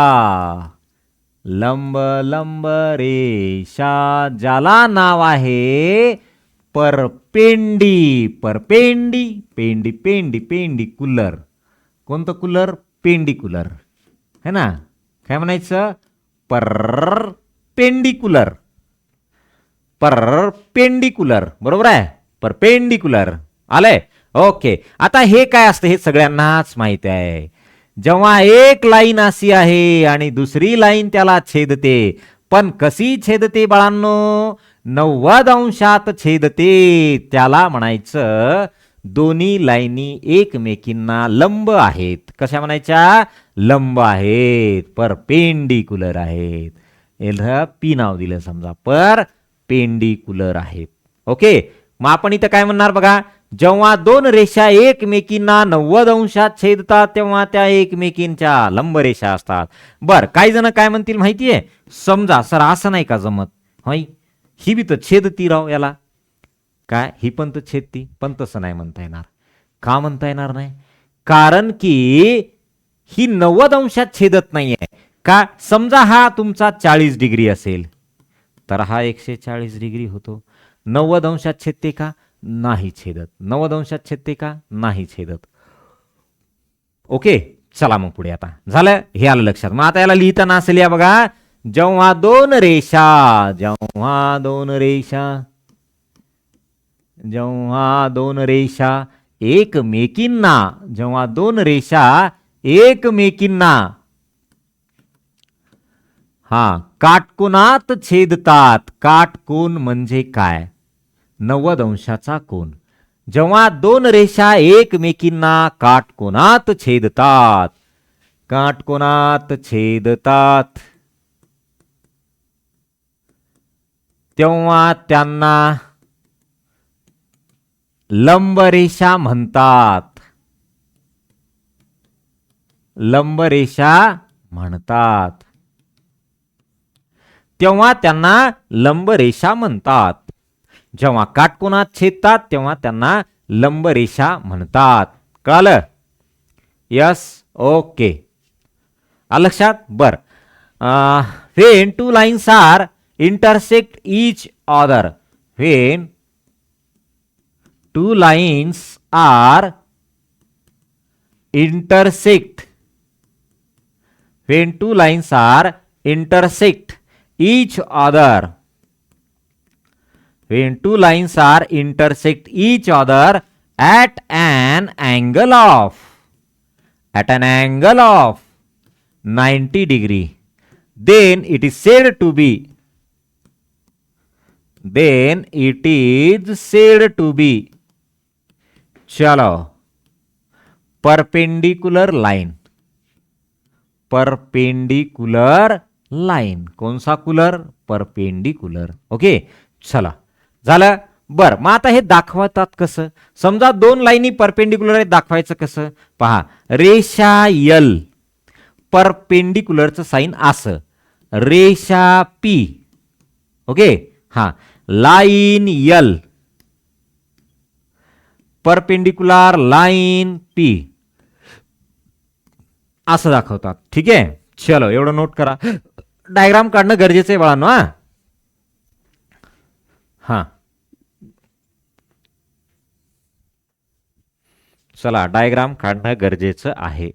लंब लंब रेषा, ज्याला नाव आहे परपेंडी. परपेंडी, पेंडी पेंडी पेंडिक्युलर. कोणतं कुलर? पेंडिक्युलर, है ना? काय म्हणायचं? परपेंडिक्युलर, परपेंडिक्युलर, बरोबर आहे, परपेंडिक्युलर. आलंय? ओके. आता हे काय असतं हे सगळ्यांनाच माहिती आहे. जेव्हा एक लाईन अशी आहे आणि दुसरी लाईन त्याला छेदते, पण कशी छेदते बाळांनो? 90 अंशात छेदते. त्याला म्हणायचं दोन्ही लाईनी एकमेकींना लंब आहेत. कशा म्हणायच्या? लंब आहेत, परपेंडिक्युलर आहेत. याला पी नाव दिलं समजा, परपेंडिक्युलर आहेत. ओके, मग आपण इथं काय म्हणणार बघा, जेव्हा दोन रेषा एकमेकींना 90 अंशात छेदतात तेव्हा त्या एकमेकींच्या लंब रेषा असतात. बर, काही जण काय म्हणतील माहितीये, समजा सर असं नाही का जमत, होय ही बी तर छेदती राव याला, काय ही पण तर छेदती, पण तसं नाही म्हणता येणार. का म्हणता येणार नाही? कारण की ही 90 अंशात छेदत नाहीये. का? समजा हा तुमचा 40 डिग्री असेल तर हा 140 डिग्री होतो. 90 अंशात छेदते का? नाही छेदत. 90 अंशात छेदते का? नाही छेदत. ओके, चला मग पुढे. आता झालं, हे आलं लक्षात. मग आता याला लिहिताना असेल या बघा, जेव्हा दोन रेषा एकमेकींना काटकोनात छेदतात. काटकोन म्हणजे काय? 90 अंशाचा कोन. जेव्हा दोन रेषा एकमेकींना काटकोनात छेदतात, तेव्हा त्यांना लंबरेषा म्हणतात. तेव्हा त्यांना लंबरेषा म्हणतात. जेव्हा काटकोनात छेदतात तेव्हा त्यांना लंबरेषा म्हणतात. कळलं? यस, ओके, लक्षात. बर, when two lines are intersect each other, when two lines are intersect each other, at an angle of 90 degree, then it is said to be चलो परपेंडिकुलर लाइन. कौन सा कुलर? परपेंडिकुलर. ओके, चला झालं. बर, मग आता हे दाखवतात कसं? समजा दोन लाईनी परपेंडिकुलर आहेत, दाखवायचं कसं? पहा, रेषा यल, परपेंडिकुलरचं साइन असं, रेषा P. Okay, line L, perpendicular line P, असं दाखवतात. ठीक आहे, चलो एवढं नोट करा. डायग्राम काढणं गरजेचं आहे बाळांनो. चला, डायग्राम काढणं गरजेचं आहे.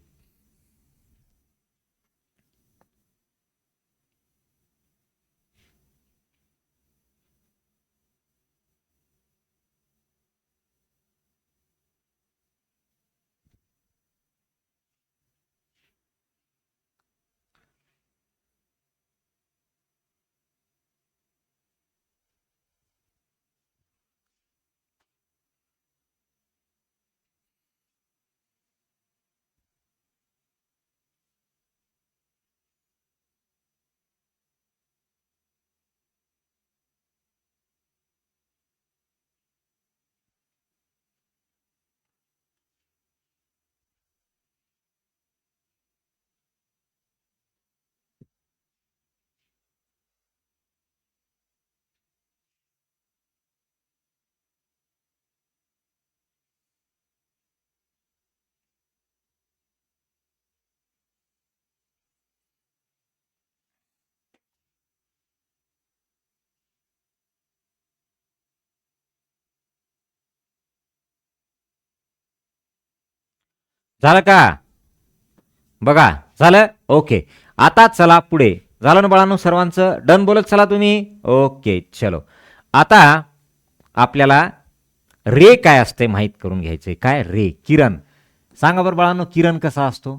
झालं का? बघा, झालं. ओके, आता चला पुढे. झालं ना बाळांनो सर्वांचं? डन बोलत चला तुम्ही. ओके, चलो. आता आपल्याला रे काय असते माहित करून घ्यायचे. काय रे? किरण. सांगा बरं बाळांनो, किरण कसा असतो?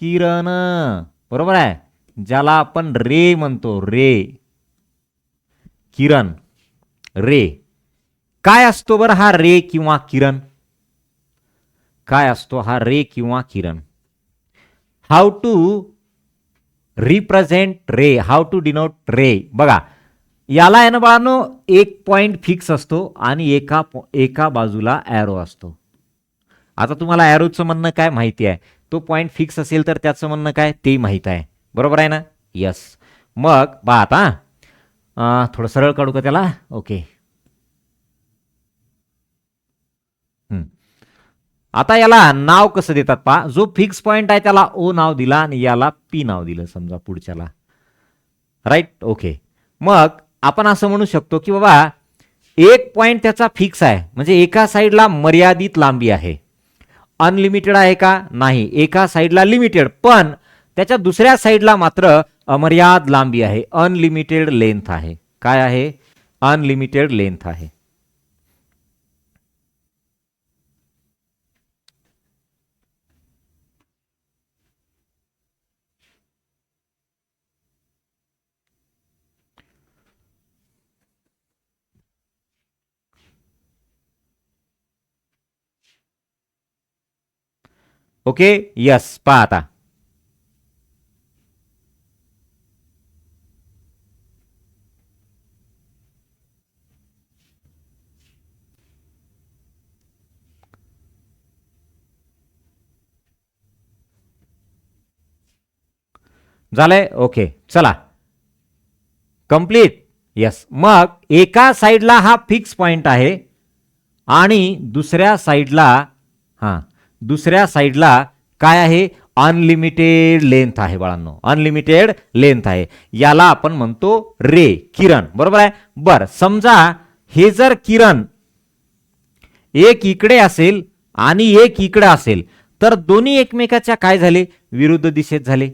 किरण, बरोबर आहे. ज्याला आपण रे म्हणतो, रे, किरण, रे. काय असतो बरं हा रे किंवा किरण? काय असतो हा रे किंवा किरण? How to represent ray, how to denote ray? बघा, याला आहे ना बाळांनो, एक पॉइंट फिक्स असतो आणि एका बाजूला ॲरो असतो. आता तुम्हाला ॲरोचं म्हणणं काय माहिती आहे, तो पॉइंट फिक्स असेल तर त्याचं म्हणणं काय ते माहीत आहे, बरोबर आहे ना? यस. मग बा आता थोडं सरळ काढू का त्याला? ओके. आता याला नाव कसं देतात पहा. जो फिक्स पॉइंट आहे त्याला ओ नाव दिला आणि याला पी नाव दिलं समजा पुढच्याला, राईट? ओके. मग आपण असं म्हणू शकतो की बाबा एक पॉइंट त्याचा फिक्स आहे, म्हणजे एका साईडला मर्यादित लांबी आहे. अनलिमिटेड आहे का? नाही. एका साईडला लिमिटेड, पण त्याच्या दुसऱ्या साईडला मात्र अमर्याद लांबी आहे, अनलिमिटेड लेंथ आहे. काय आहे? अनलिमिटेड लेंथ आहे. ओके. यस. पहा आता झालंय. ओके, चला कंप्लीट. यस. मग एका साईडला हा फिक्स पॉइंट आहे आणि दुसऱ्या साईडला काय आहे? अनलिमिटेड लेंथ आहे बाळांनो, अनलिमिटेड लेंथ आहे. याला आपण म्हणतो रे, किरण, बरोबर आहे? बर, समजा हे जर किरण एक इकडे असेल आणि एक इकडे असेल तर दोन्ही एकमेकाच्या काय झाले? विरुद्ध दिशेत झाले.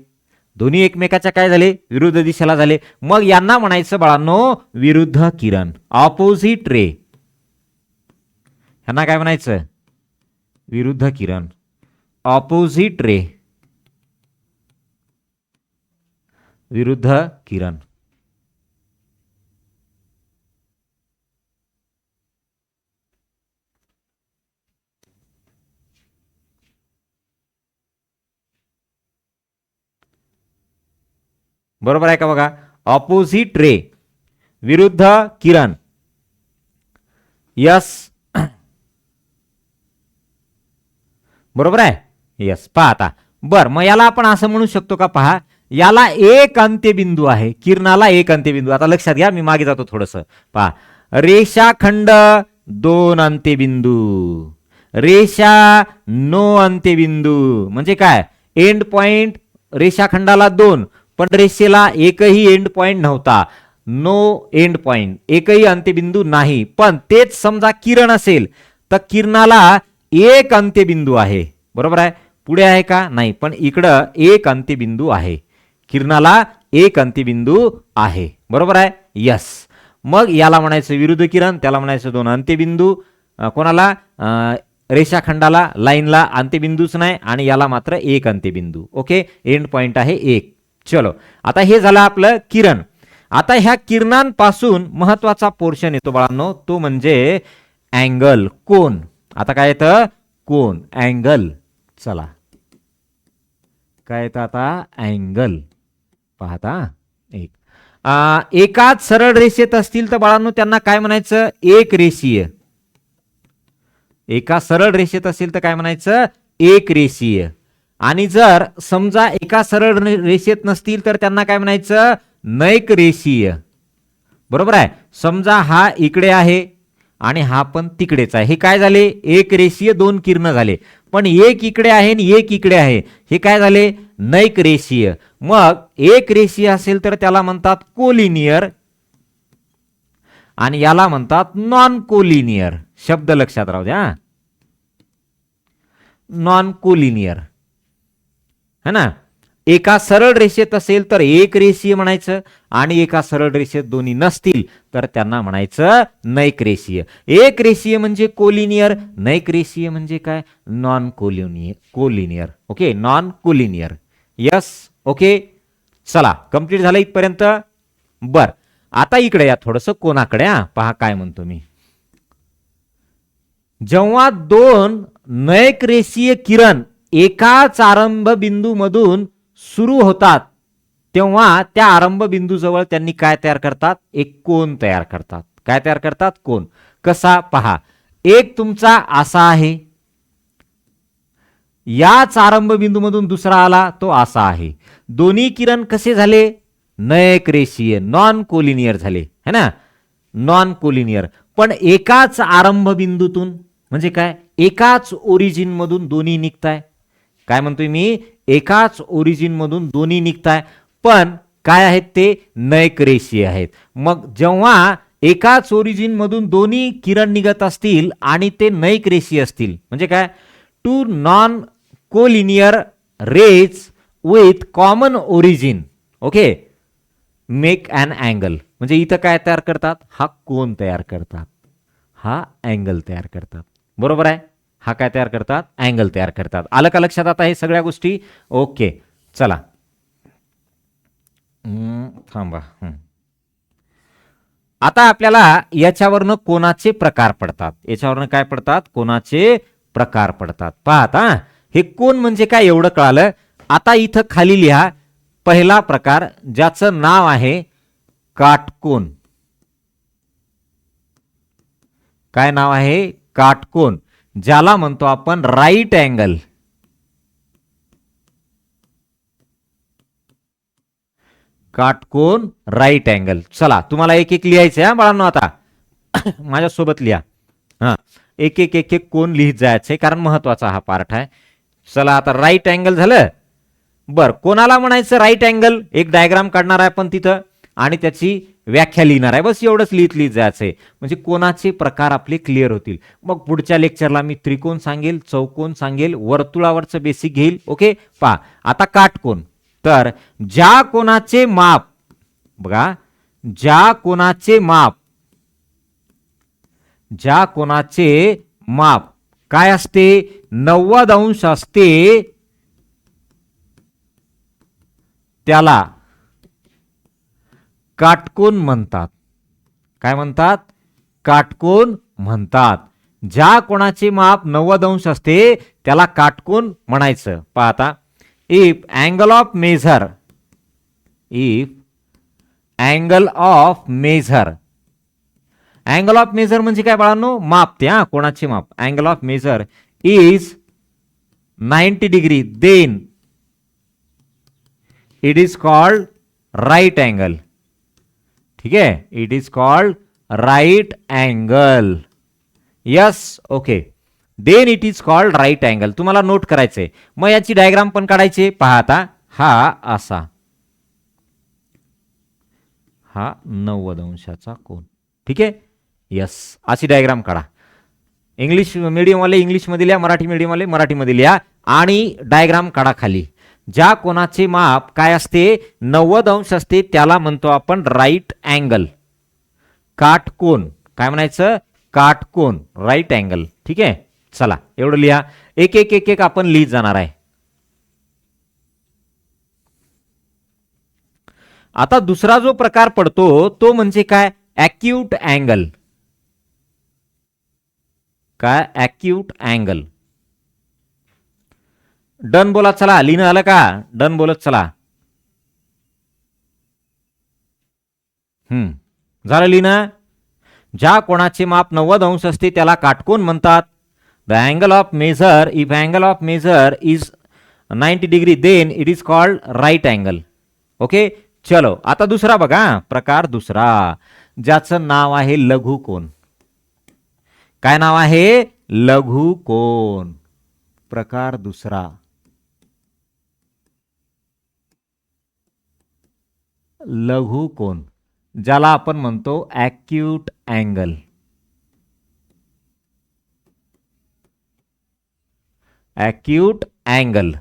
दोन्ही एकमेकाच्या काय झाले? विरुद्ध दिशेला झाले. मग यांना म्हणायचं बाळांनो विरुद्ध किरण, ऑपोजिट रे. ह्यांना काय म्हणायचं? विरुद्ध किरण, ऑपोजिट रे, विरुद्ध किरण. बरोबर आहे का? बघा, ऑपोजिट रे, विरुद्ध किरण. यस. बरोबर आहे? यस. पहा आता. बर, मग याला आपण असं म्हणू शकतो का? पहा, याला एक अंत्यबिंदू आहे, किरणाला एक अंत्यबिंदू. आता लक्षात घ्या, मी मागे जातो थोडस. पहा, रेषाखंड दोन अंत्यबिंदू, रेषा नो अंत्यबिंदू. म्हणजे काय? एंड पॉइंट रेषाखंडाला दोन, पण रेषेला एकही एंड पॉइंट नव्हता. नो एंड पॉइंट, एकही अंत्यबिंदू नाही. पण तेच समजा किरण असेल तर किरणाला एक अंत्यबिंदू आहे, बरोबर आहे? पुढे आहे का? नाही, पण इकडं एक अंत्यबिंदू आहे, किरणाला एक अंत्यबिंदू आहे, बरोबर आहे? यस. मग याला म्हणायचं विरुद्ध किरण, त्याला म्हणायचं दोन अंत्यबिंदू. कोणाला? रेषाखंडाला, लाईनला अंत्यबिंदूच नाही आणि याला मात्र एक अंत्यबिंदू. ओके, एंड पॉइंट आहे एक. चलो, आता हे झालं आपलं किरण. आता ह्या किरणांपासून महत्वाचा पोर्शन येतो बाळांनो, तो म्हणजे अँगल, कोन. आता काय येतं? कोन, अँगल. चला, काय येतं आता? अँगल. पाहता, एकाच सरळ रेषेत असतील तर बाळांनो त्यांना काय म्हणायचं? एक रेषीय. एका सरळ रेषेत असेल तर काय म्हणायचं? एक रेषीय. आणि जर समजा एका सरळ रेषेत नसतील तर त्यांना काय म्हणायचं? नैक रेषीय. बरोबर आहे? समजा हा इकडे आहे आणि हा पण तिकडेच आहे, हे काय झाले? एक रेषीय दोन किरण झाले. पण एक इकडे आहे आणि एक इकडे आहे, हे काय झाले? नैक रेषीय. मग एक रेषीय असेल तर त्याला म्हणतात कोलिनियर आणि याला म्हणतात नॉन कोलिनियर. शब्द लक्षात राहू द्या, नॉन कोलिनियर, है ना? एका सरळ रेषेत असेल तर एक रेषीय म्हणायचं आणि एका सरळ रेषेत दोन्ही नसतील तर त्यांना म्हणायचं नैक रेषीय. एक रेषीय म्हणजे कोलिनियर, नैक रेषीय म्हणजे काय? Non collinear. Okay, non collinear. Yes. Okay, चला कंप्लीट झालं इथपर्यंत. बर, आता इकडे या थोडस कोणाकडे. पहा काय म्हणतो मी. जेव्हा दोन नयकरेषीय किरण एकाच आरंभ बिंदू मधून सुरू होतात तेव्हा त्या आरंभ बिंदू जवळ त्यांनी काय तयार करतात? एक कोन तयार करतात. काय तयार करतात? कोन. कसा? पहा, एक तुमचा असा आहे, याच आरंभ बिंदू मधून दुसरा आला तो असा आहे. दोन्ही किरण कसे झाले? नयक रेषीय, नॉन कोलिनियर झाले, है ना, नॉन कोलिनियर. पण एकाच आरंभ बिंदूतून, म्हणजे काय? एकाच ओरिजिन मधून दोन्ही निघताय. काय म्हणतोय मी? एकाच ओरिजिन मधून दोन्ही निघताय, पण काय आहेत ते? नयक रेषीय आहेत. मग जेव्हा एकाच ओरिजिन मधून दोन्ही किरण निघत असतील आणि ते नयक रेषीय असतील, म्हणजे काय? Two non collinear rays with common origin, okay, make an angle. म्हणजे इथं काय तयार करतात? हा कोन तयार करतात, हा अँगल तयार करतात. बरोबर आहे? हा काय तयार करतात? अँगल तयार करतात. आलं का लक्षात आता हे सगळ्या गोष्टी? ओके, चला थांबा. आता आपल्याला याच्यावरनं कोनाचे प्रकार पडतात. याच्यावरनं काय पडतात? कोनाचे प्रकार पडतात. पाहता, हे कोन म्हणजे काय एवढं कळालं. आता इथं खाली लिहा पहिला प्रकार, ज्याचं नाव आहे काटकोन. काय नाव आहे? काटकोन. ज्याला म्हणतो आपण राईट अँगल. काटकोन, राईट अँगल. चला तुम्हाला एक एक लिहायचं आहे बाळांनो. आता माझ्यासोबत लिहा. हा, एक एक एक एक कोन लिहित जायचंय, कारण महत्वाचा हा पार्ट आहे. चला आता राईट अँगल झालं. बर, कोणाला म्हणायचं राईट अँगल? एक डायग्राम काढणार आहे आपण तिथं आणि त्याची व्याख्या लिहिणार आहे. बस एवढंच लिहित लिहित जायचंय, म्हणजे कोनाचे प्रकार आपले क्लिअर होतील. मग पुढच्या लेक्चरला मी त्रिकोण सांगेल, चौकोन सांगेल, वर्तुळावरचं बेसिक घेईल. ओके, पहा आता काटकोन. तर ज्या कोनाचे माप, बघा, ज्या कोनाचे माप, ज्या कोनाचे माप काय असते? 90 अंश असते, त्याला काटकोन म्हणतात. काय म्हणतात? काटकोन म्हणतात. ज्या कोणाचे माप 90 अंश असते त्याला काटकोन म्हणायचं. पाहता, if angle of measure, if angle of measure, angle of measure म्हणजे काय बाळांनो? माप ते, कोणाचे माप. Angle of measure is 90 degree, then it is called right angle. ठीक आहे, it is called right angle. Yes, okay, then it is called right angle. तुम्हाला नोट करायचंय. मग याची डायग्राम पण काढायची. पहा आता, हा असा, हा 90 अंशाचा कोन. ठीक आहे, यस, अशी डायग्राम काढा. इंग्लिश मीडियमवाले इंग्लिशमध्ये लिहा, मराठी मीडियमवाले मराठीमध्ये लिहा आणि डायग्राम काढा खाली. ज्या कोनाचे माप काय असते? 90 अंश असते, त्याला म्हणतो आपण राईट अँगल, काटकोन. काय म्हणायचं? काटकोन, राईट अँगल. ठीक आहे, चला एवढं लिहा. एक एक एक एक आपण लिहित जाणार आहे. आता दुसरा जो प्रकार पडतो तो म्हणजे काय? Acute angle. काय? Acute angle. डन बोला. चला, लिहिणं आलं का? डन बोलत चला. झालं लिहिणं. ज्या कोणाचे माप 90 अंश असते त्याला काटकोन म्हणतात. The angle of measure, if angle of measure is 90 degree, then it is called right angle. Okay, चलो आता दुसरा बघा, प्रकार दुसरा, ज्याचं नाव आहे लघुकोन. काय नाव आहे? लघुकोन. प्रकार दुसरा, लघुकोन, ज्याला आपण म्हणतो ॲक्यूट अँगल. Acute angle.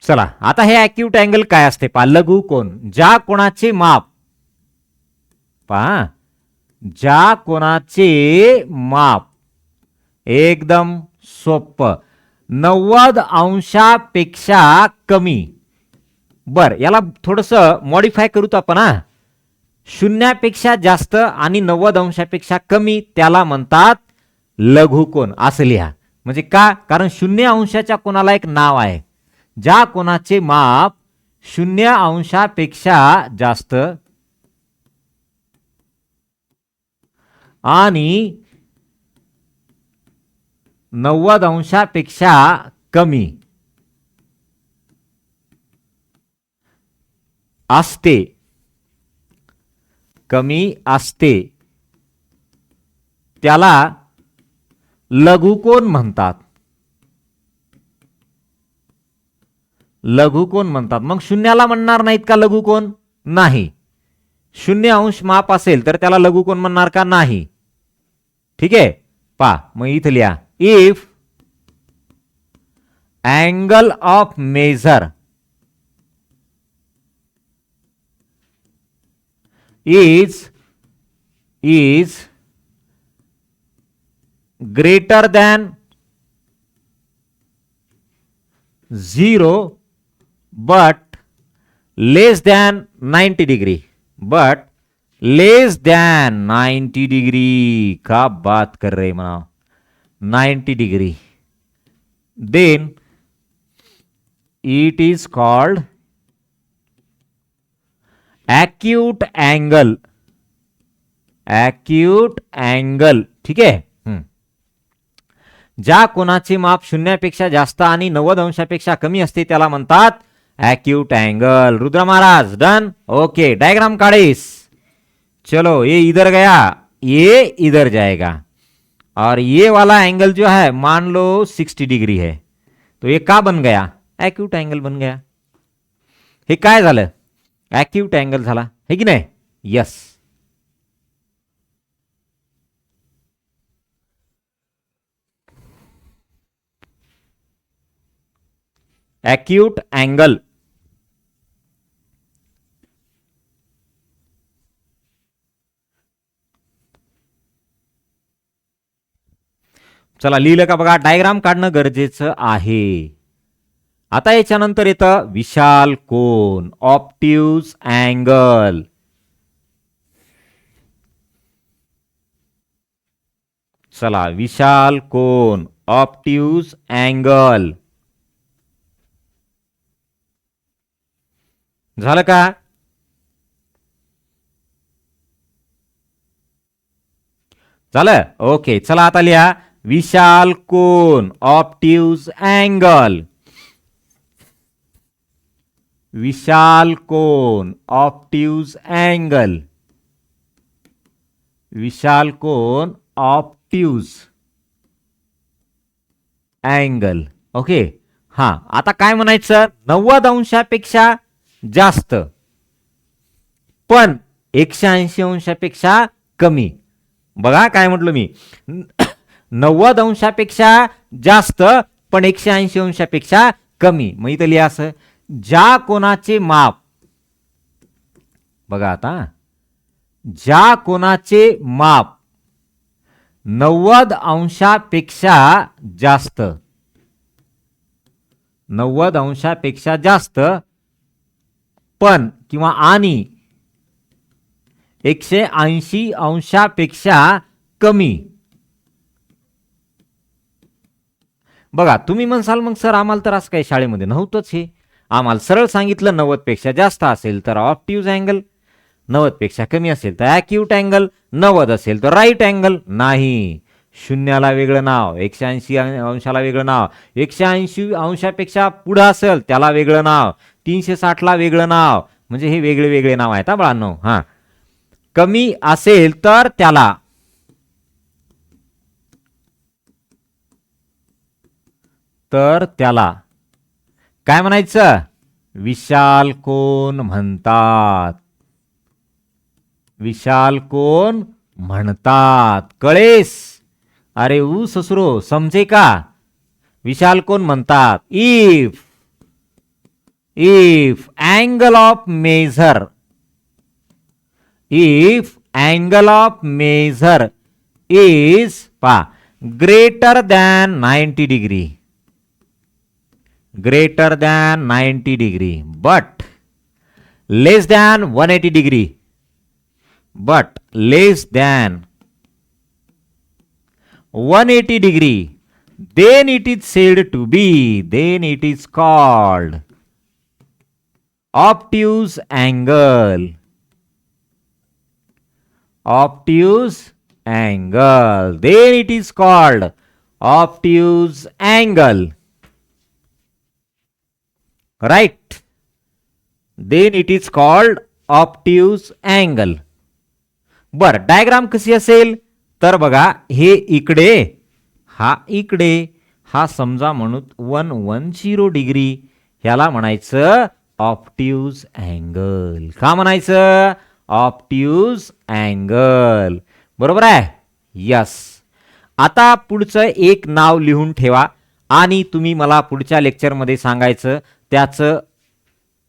चला आता हे ॲक्यूट अँगल काय असते पहा. लघु कोन, ज्या कोणाचे माप पहा, ज्या कोणाचे माप एकदम सोपं 90 अंशापेक्षा कमी. बर याला थोडस मॉडिफाय करूत आपण. शून्यापेक्षा जास्त आणि 90 अंशापेक्षा कमी त्याला म्हणतात लघुकोन. असं लिहा. म्हणजे का? कारण 0 अंशाच्या कोणाला एक नाव आहे. ज्या कोणाचे माप 0 अंशापेक्षा जास्त आणि 90 अंशापेक्षा कमी असते, कमी असते, त्याला लघुकोन म्हणतात. लघुकोन म्हणतात. मग शून्याला म्हणणार नाहीत का लघुकोन? नाही. 0 अंश माप असेल तर त्याला लघुकोन म्हणणार का? नाही. ठीक आहे. पहा मग इथं लिहा. If angle of measure is greater than 0 but less than 90 degree. but less than 90 degree. का बात कर रहे मना? 90 degree. then it is called acute angle. acute angle. ठीक आहे. ज्या कोणाचे माप 0पेक्षा जास्त आणि 90 अंशापेक्षा कमी असते त्याला म्हणतात acute angle. Rudra Maharaj done. Okay diagram काढ़िस. चलो ये इधर गया, ये इधर जाएगा और ये वाला एंगल जो है मान लो 60 डिग्री है तो ये का बन गया? एक्यूट एंगल बन गया. हे काय झालं? एक्यूट एंगल झाला. है की नाही? यस. Acute angle. चला लिहिलं का बघा. डायग्राम काढणं गरजेचं आहे. आता याच्यानंतर येतं विशाल कोन, ऑप्टिव्ज अँगल. चला विशाल कोन, ऑप्टिव्ज अँगल झालं का? झालं. ओके चला आता लिहा विशाल कोन, ऑप्टिव्ज अँगल. विशाल कोन, ऑप्टिव्ज अँगल. विशाल कोन, ऑप्टिव्ज अँगल. ओके. हा आता काय म्हणायचं? 90 अंशापेक्षा जास्त पण 180 अंशापेक्षा कमी. बघा काय म्हटलं मी. 90 अंशापेक्षा जास्त पण 180 अंशापेक्षा कमी. मग इथं लिहा असं. ज्या कोणाचे माप बघा आता, ज्या कोणाचे माप 90 अंशापेक्षा जास्त, 90 अंशापेक्षा जास्त पण किंवा आणि 180 अंशापेक्षा कमी. बघा तुम्ही म्हणसाल मग सर आम्हाला तर असं काही शाळेमध्ये नव्हतंच. हे आम्हाला सरळ सांगितलं 90 पेक्षा जास्त असेल तर ऑप्टिव्ज अँगल, 90 पेक्षा कमी असेल तर ॲक्यूट अँगल, 90 असेल तर राईट अँगल. नाही, शून्याला वेगळं नाव, 180 अंशाला वेगळं नाव, 180 अंशापेक्षा पुढं असेल त्याला वेगळं नाव, 360 ला वेगळं नाव. म्हणजे हे वेगळे वेगळे नाव आहेत बाळांनो. हा कमी असेल तर त्याला काय म्हणायचं? विशाल कोन म्हणतात. विशाल कोन म्हणतात. कळेस? अरे ऊ ससुरो समजे का? विशाल कोन म्हणतात. If if angle of measure, if angle of measure is पा greater than 90 degree, greater than 90 degree but less than 180 degree, but less than 180 degree, then it is said to be, then it is called obtuse angle, obtuse angle, then it is called obtuse angle, right? Then it is called obtuse angle. बर, डायग्राम कशी असेल तर बघा, हे इकडे, हा इकडे, हा समजा म्हणू 110 डिग्री, ह्याला म्हणायचं ऑप्ट्यूज अँगल. का म्हणायचं? Obtuse angle. बरोबर आहे? यस. आता पुढचं एक नाव लिहून ठेवा आणि तुम्ही मला पुढच्या लेक्चरमध्ये सांगायचं त्याचं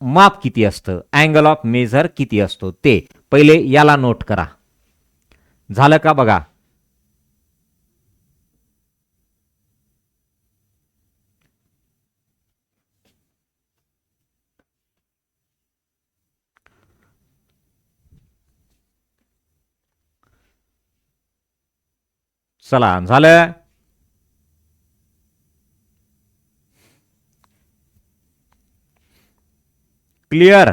माप किती असतं, अँगल ऑफ मेजर किती असतो ते. पहिले याला नोट करा. झालं का बघा? चला, झालं? क्लियर?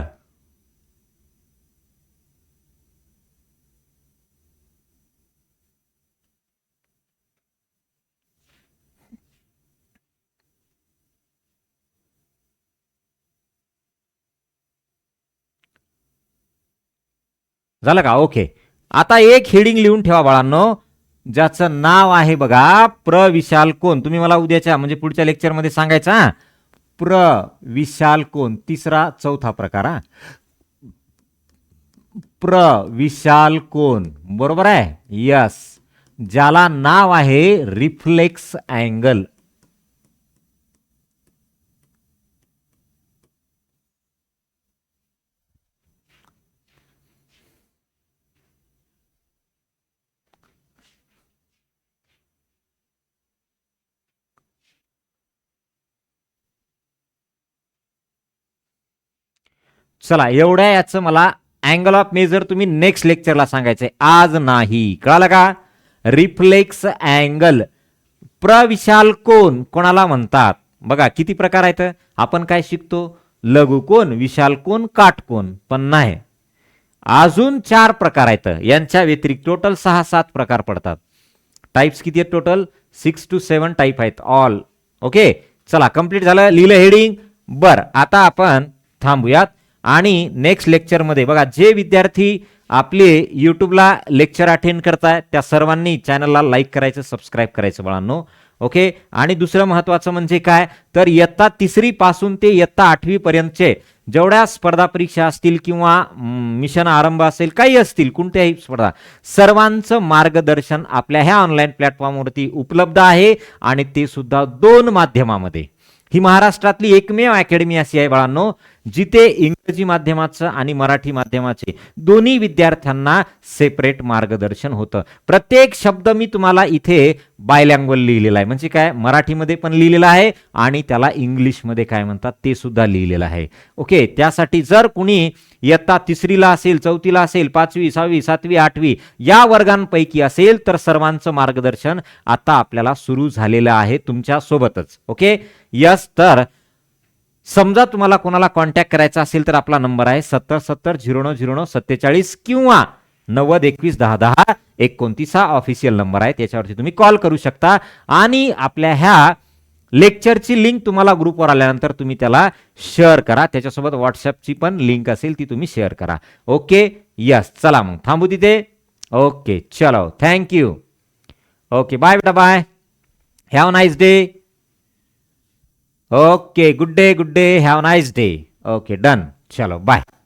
झालं का? ओके. आता एक हेडिंग लिहून ठेवा बाळांनो, ज्याचं नाव आहे बघा प्रविशाल कोन. तुम्ही मला उद्याच्या म्हणजे पुढच्या लेक्चरमध्ये सांगायचा. प्रविशाल कोन, तिसरा चौथा प्रकार. हा, प्रविशाल कोन. बरोबर आहे? यस. ज्याला नाव आहे रिफ्लेक्स अँगल. चला, एवढ्या याचं मला अँगल ऑफ मेजर तुम्ही नेक्स्ट लेक्चरला सांगायचंय, आज नाही. कळालं का? रिफ्लेक्स अँगल, प्रविशाल कोन कोणाला म्हणतात? बघा किती प्रकार आहेत. आपण काय शिकतो? लघु कोन, विशाल कोन, काटकोन. पण नाही, अजून 4 प्रकार आहेत. यांच्या व्यतिरिक्त टोटल 6-7 प्रकार पडतात. टाइप्स किती आहेत टोटल? 6 to 7 टाइप आहेत ऑल. ओके, चला कंप्लीट झालं. लिहिलं हेडिंग. बर, आता आपण थांबूयात आणि नेक्स्ट लेक्चरमध्ये बघा, जे विद्यार्थी आपले यूट्यूबला लेक्चर अटेंड करताय त्या सर्वांनी चॅनलला लाईक करायचं, सबस्क्राईब करायचं बाळांनो. ओके. आणि दुसरं महत्वाचं म्हणजे काय तर इयत्ता 3री पासून ते इयत्ता 8वी पर्यंतचे जेवढ्या स्पर्धा परीक्षा असतील किंवा मिशन आरंभ असेल, काही असतील कोणत्याही स्पर्धा, सर्वांचं मार्गदर्शन आपल्या ह्या ऑनलाईन प्लॅटफॉर्मवरती उपलब्ध आहे आणि ते सुद्धा 2 माध्यमामध्ये. ही महाराष्ट्रातली एकमेव अकॅडमी अशी आहे बाळांनो जिथे इंग्रजी माध्यमाचं आणि मराठी माध्यमाचे दोन्ही विद्यार्थ्यांना सेपरेट मार्गदर्शन होतं. प्रत्येक शब्द मी तुम्हाला इथे बायलँग्वेज लिहिलेला आहे, म्हणजे काय मराठीमध्ये पण लिहिलेला आहे आणि त्याला इंग्लिशमध्ये काय म्हणतात ते सुद्धा लिहिलेलं आहे. ओके, त्यासाठी जर कुणी इयत्ता 3रीला असेल, 4थीला असेल, 5वी, 6वी, 7वी, 8वी या वर्गांपैकी असेल तर सर्वांचं मार्गदर्शन आता आपल्याला सुरू झालेलं आहे तुमच्या सोबतच. Okay, yes. तर समजा तुम्हाला कोणाला कॉन्टॅक्ट करायचा असेल तर आपला नंबर आहे 7070090947 किंवा 9021101029 हा ऑफिशियल नंबर आहे. त्याच्यावरती तुम्ही कॉल करू शकता आणि आपल्या ह्या लेक्चरची लिंक तुम्हाला ग्रुपवर आल्यानंतर तुम्ही त्याला शेअर करा. त्याच्यासोबत व्हॉट्सअपची पण लिंक असेल ती तुम्ही शेअर करा. Okay, yes. चला मग थांबू तिथे. ओके, चलो, थँक्यू. ओके, बाय बेटा, bye. Have nice day. Okay, good day, good day. Have a nice day. Okay, done. Chalo, bye.